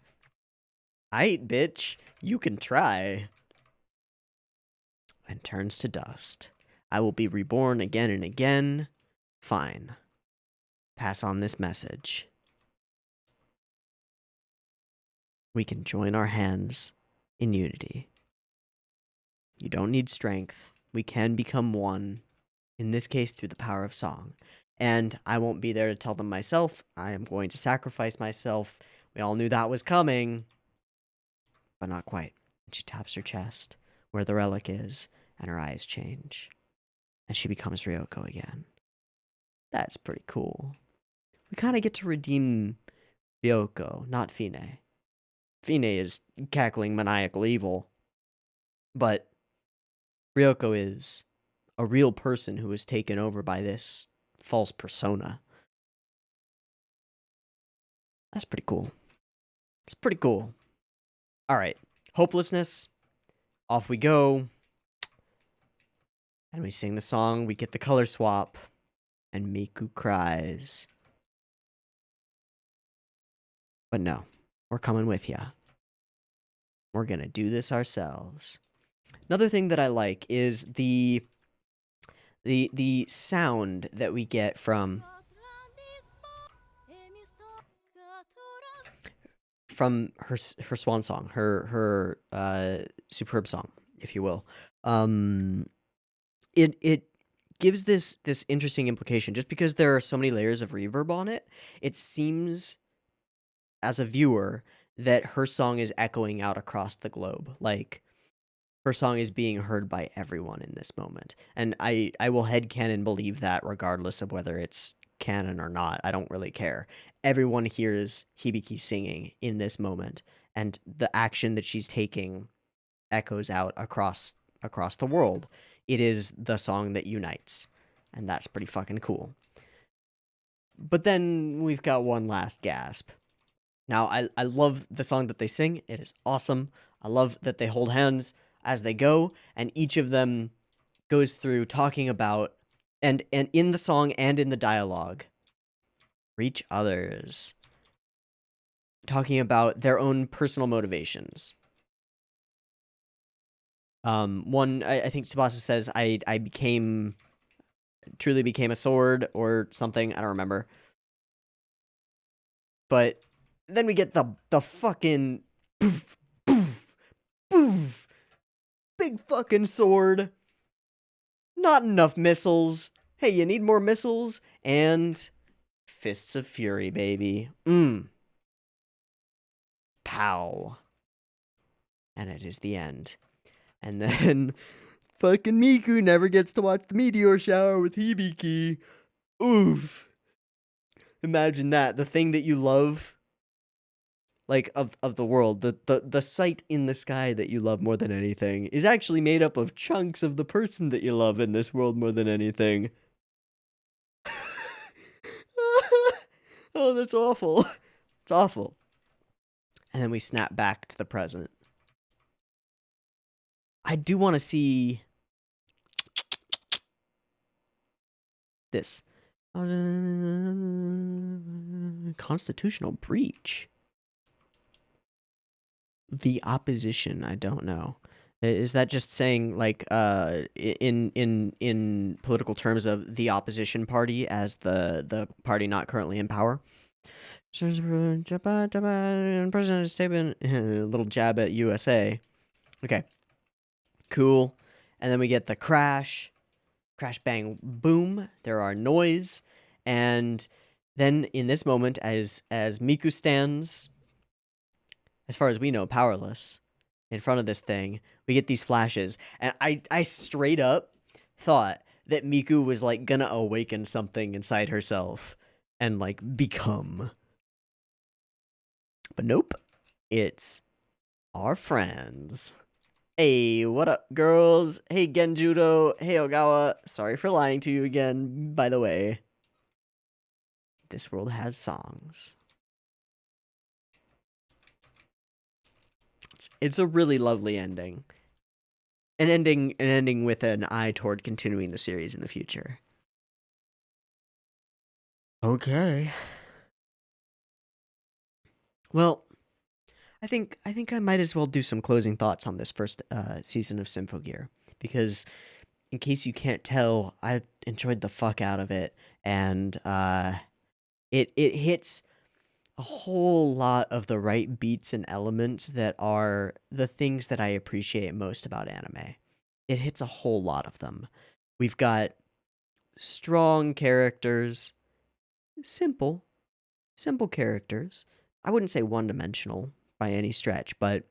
Aight, bitch. You can try. And turns to dust. I will be reborn again and again. Fine. Pass on this message. We can join our hands in unity. You don't need strength. We can become one. In this case, through the power of song. And I won't be there to tell them myself. I am going to sacrifice myself. We all knew that was coming. But not quite. And she taps her chest, where the relic is, and her eyes change. And she becomes Ryoko again. That's pretty cool. We kind of get to redeem Ryoko, not Fine. Fine is cackling maniacal evil. But Ryoko is a real person who was taken over by this false persona. That's pretty cool. It's pretty cool. All right. Hopelessness. Off we go. And we sing the song. We get the color swap. And Miku cries. But no. We're coming with ya. We're gonna do this ourselves. Another thing that I like is the sound that we get from her swan song, her superb song, if you will. It gives this interesting implication. Just because there are so many layers of reverb on it, it seems as a viewer that her song is echoing out across the globe. Like, her song is being heard by everyone in this moment. And I will headcanon believe that regardless of whether it's canon or not. I don't really care. Everyone hears Hibiki singing in this moment, and the action that she's taking echoes out across the world. It is the song that unites, and that's pretty fucking cool. But then we've got one last gasp. Now, I love the song that they sing. It is awesome. I love that they hold hands as they go, and each of them goes through talking about, and in the song and in the dialogue, reach others. Talking about their own personal motivations. One, I think Tsubasa says, I truly became a sword, or something, I don't remember. But then we get the fucking poof, poof, poof, big fucking sword. Not enough missiles. Hey, you need more missiles? And fists of fury, baby. Pow. And it is the end. And then fucking Miku never gets to watch the meteor shower with Hibiki. Oof. Imagine that. The thing that you love, like, of the world, the sight in the sky that you love more than anything, is actually made up of chunks of the person that you love in this world more than anything. Oh, that's awful. It's awful. And then we snap back to the present. I do want to see this. Constitutional breach. The opposition, I don't know. Is that just saying, like, in political terms of the opposition party as the party not currently in power? President statement, little jab at USA. Okay, cool. and then we get the crash, bang, boom. There are noise, and then in this moment, as Miku stands, as far as we know, powerless in front of this thing, we get these flashes, and I straight up thought that Miku was like gonna awaken something inside herself and like become. But nope, it's our friends. Hey, what up, girls? Hey, Genjudo. Hey, Ogawa. Sorry for lying to you again, by the way. This world has songs. It's a really lovely ending. An ending with an eye toward continuing the series in the future. Okay. Well, I think I might as well do some closing thoughts on this first season of Symphogear, because in case you can't tell, I enjoyed the fuck out of it, and it hits a whole lot of the right beats and elements that are the things that I appreciate most about anime. It hits a whole lot of them. We've got strong characters, simple characters. I wouldn't say one-dimensional by any stretch, but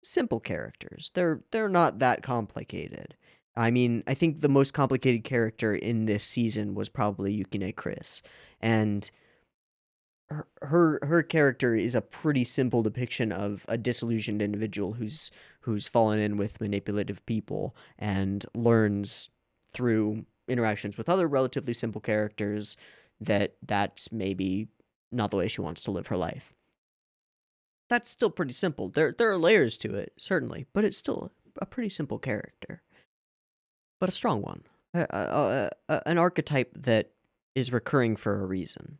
simple characters. They're not that complicated. I mean, I think the most complicated character in this season was probably Yukine Chris, and her character is a pretty simple depiction of a disillusioned individual who's fallen in with manipulative people and learns through interactions with other relatively simple characters that that's maybe not the way she wants to live her life. That's still pretty simple. There are layers to it, certainly, but it's still a pretty simple character, but a strong one. An archetype that is recurring for a reason.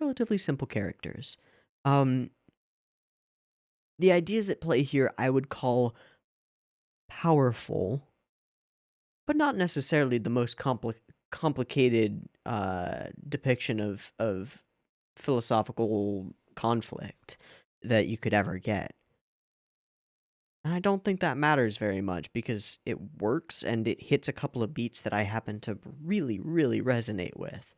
Relatively simple characters. Um, the ideas at play here I would call powerful, but not necessarily the most complicated depiction of philosophical conflict that you could ever get. And I don't think that matters very much because it works and it hits a couple of beats that I happen to really, really resonate with.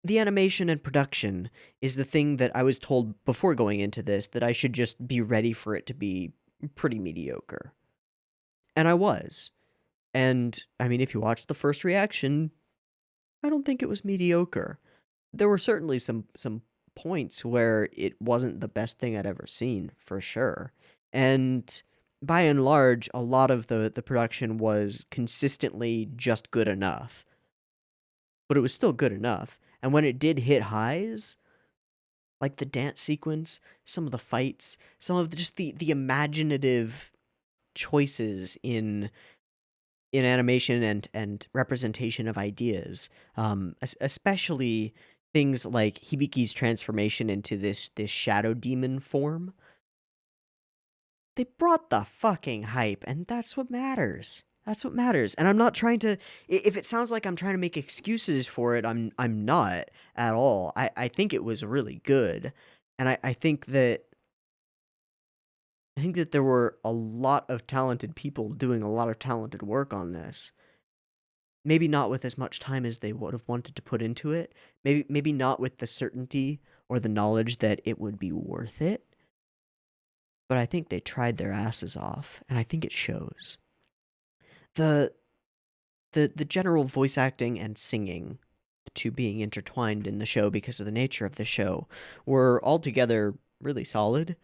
The animation and production is the thing that I was told before going into this that I should just be ready for it to be pretty mediocre. And I was. And, I mean, if you watch the first reaction, I don't think it was mediocre. There were certainly some points where it wasn't the best thing I'd ever seen, for sure. And by and large, a lot of the production was consistently just good enough. But it was still good enough. And when it did hit highs, like the dance sequence, some of the fights, some of just the imaginative choices in animation and representation of ideas, especially things like Hibiki's transformation into this shadow demon form. They brought the fucking hype, and that's what matters. That's what matters. And I'm not trying to, if it sounds like I'm trying to make excuses for it, I'm not at all. I think it was really good. And I think that there were a lot of talented people doing a lot of talented work on this. Maybe not with as much time as they would have wanted to put into it. Maybe not with the certainty or the knowledge that it would be worth it. But I think they tried their asses off, and I think it shows. The general voice acting and singing, the two being intertwined in the show because of the nature of the show, were altogether really solid.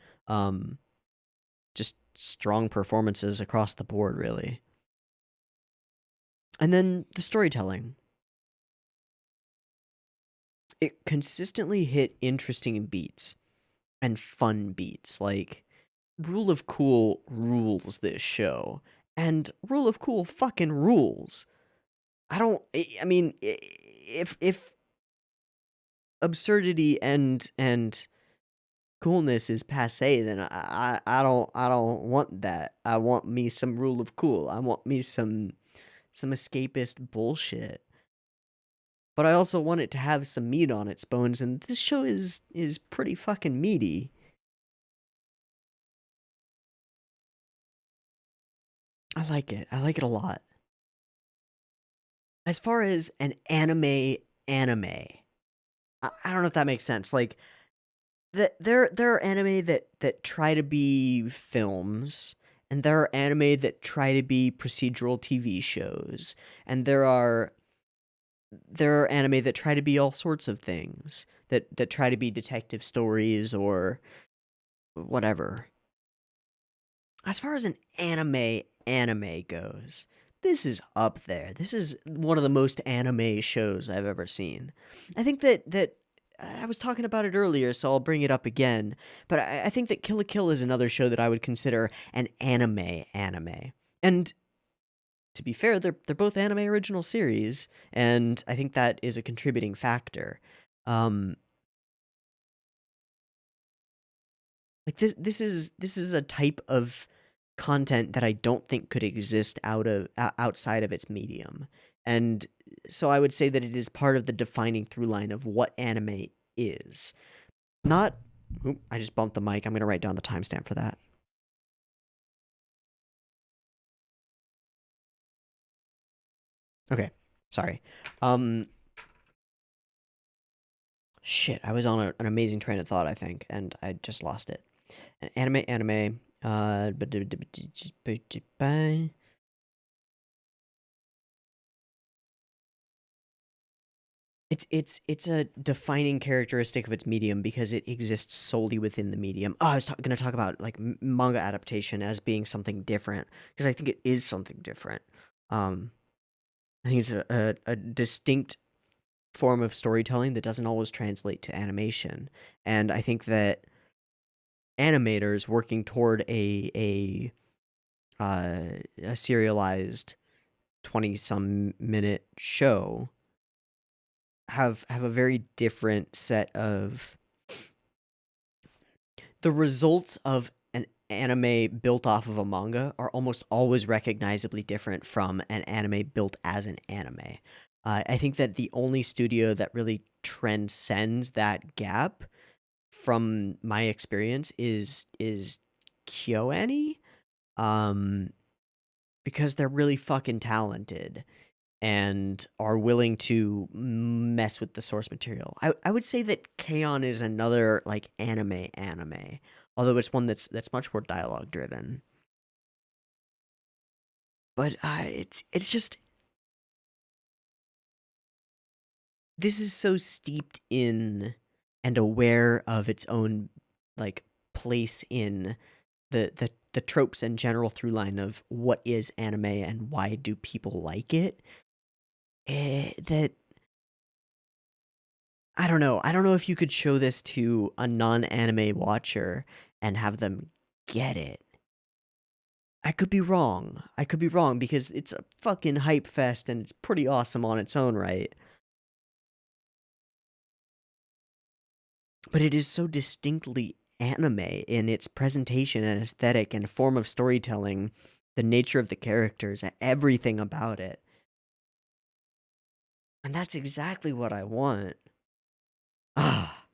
Just strong performances across the board, really. And then the storytelling. It consistently hit interesting beats and fun beats. Like, Rule of Cool rules this show. And Rule of Cool fucking rules. I mean, if absurdity and coolness is passé, then I don't want that. I want me some Rule of Cool. I want me some escapist bullshit. But I also want it to have some meat on its bones, and this show is pretty fucking meaty. I like it. I like it a lot. As far as an anime, I don't know if that makes sense. Like there are anime that try to be films, and there are anime that try to be procedural TV shows, and there are anime that try to be all sorts of things that try to be detective stories or whatever. As far as an anime goes, this is up there. This is one of the most anime shows I've ever seen. I think that I was talking about it earlier, so I'll bring it up again. But I think that Kill la Kill is another show that I would consider an anime. And to be fair, they're both anime original series, and I think that is a contributing factor. Um, Like this is a type of content that I don't think could exist outside of its medium. And so I would say that it is part of the defining through line of what anime is. Not Oop, I just bumped the mic. I'm going to write down the timestamp for that. Okay. Sorry. Um Shit, I was on an amazing train of thought, I think, and I just lost it. An anime it's a defining characteristic of its medium because it exists solely within the medium. Oh, I was going to talk about like manga adaptation as being something different because I think it is something different. Um, I think it's a distinct form of storytelling that doesn't always translate to animation, and I think that animators working toward a serialized 20 some minute show have a very different set of the results of an anime built off of a manga are almost always recognizably different from an anime built as an anime. I think that the only studio that really transcends that gap, from my experience, is KyoAni, um, because they're really fucking talented and are willing to mess with the source material. I would say that K-On! Is another like anime, although it's one that's much more dialogue driven. But it's just this is so steeped in and aware of its own like place in the tropes and general through line of what is anime and why do people like it. That I don't know. I don't know if you could show this to a non-anime watcher and have them get it. I could be wrong. I could be wrong because it's a fucking hype fest and it's pretty awesome on its own right. But it is so distinctly anime in its presentation and aesthetic and form of storytelling, the nature of the characters, everything about it. And that's exactly what I want. Ah,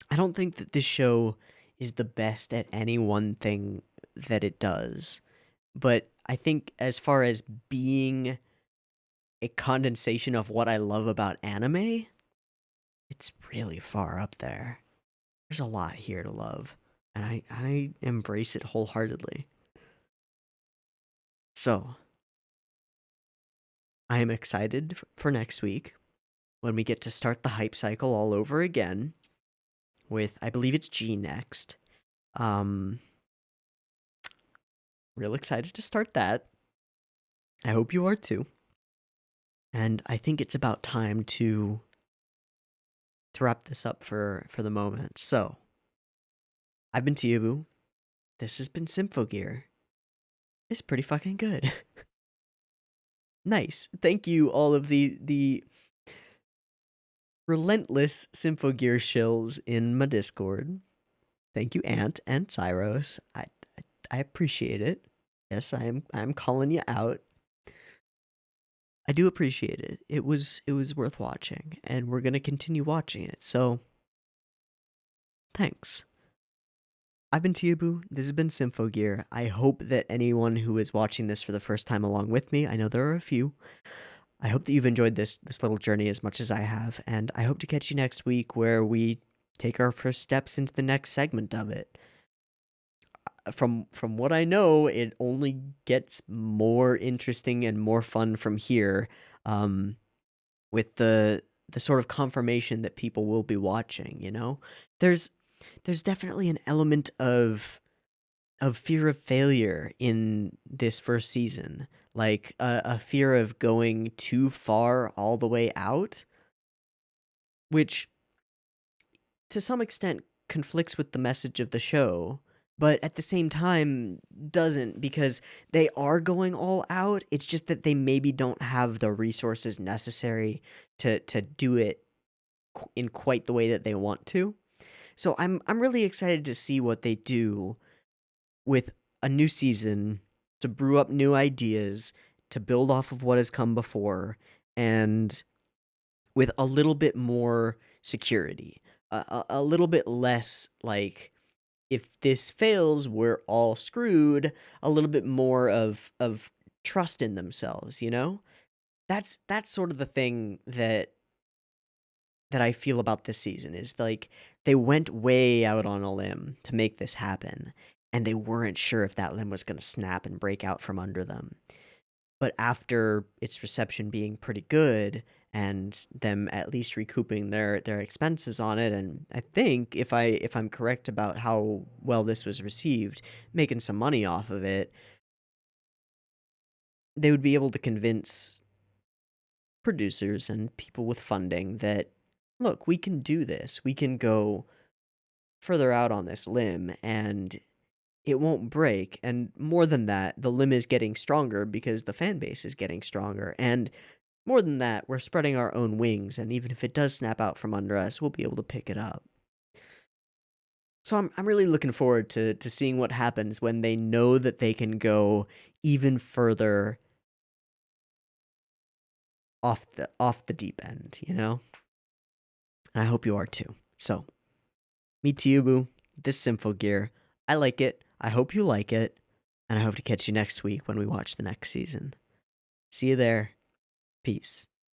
I don't think that this show is the best at any one thing that it does. But I think as far as being a condensation of what I love about anime, it's really far up there. There's a lot here to love, and I embrace it wholeheartedly. So, I am excited for next week when we get to start the hype cycle all over again with I believe it's G next. Um Real excited to start that. I hope you are too. And I think it's about time to wrap this up for the moment. So, I've been Teeaboo. This has been Symphogear. It's pretty fucking good. Nice. Thank you, all of the relentless Symphogear shills in my Discord. Thank you, Ant and Cyros. I appreciate it. Yes, I'm calling you out. I do appreciate it. It was worth watching, and we're gonna continue watching it. So thanks. I've been Teeaboo. This has been Symphogear. I hope that anyone who is watching this for the first time along with me, I know there are a few. I hope that you've enjoyed this little journey as much as I have, and I hope to catch you next week where we take our first steps into the next segment of it. From what I know, it only gets more interesting and more fun from here. With the sort of confirmation that people will be watching, you know? There's there's definitely an element of fear of failure in this first season. Like a fear of going too far all the way out, which to some extent conflicts with the message of the show, but at the same time doesn't, because they are going all out. It's just that they maybe don't have the resources necessary to do it in quite the way that they want to. So I'm really excited to see what they do with a new season, to brew up new ideas, to build off of what has come before, and with a little bit more security, a little bit less like, if this fails, we're all screwed. A little bit more of trust in themselves, you know. That's sort of the thing that I feel about this season is like they went way out on a limb to make this happen, and they weren't sure if that limb was going to snap and break out from under them. But after its reception being pretty good and them at least recouping their expenses on it, and I think if I'm correct about how well this was received, making some money off of it, they would be able to convince producers and people with funding that, look, we can do this. We can go further out on this limb and it won't break. And more than that, the limb is getting stronger because the fan base is getting stronger. And more than that, we're spreading our own wings, and even if it does snap out from under us, we'll be able to pick it up. So I'm really looking forward to seeing what happens when they know that they can go even further off the deep end, you know? And I hope you are too. So, me Teeaboo, this Symphogear. I like it. I hope you like it. And I hope to catch you next week when we watch the next season. See you there. Peace.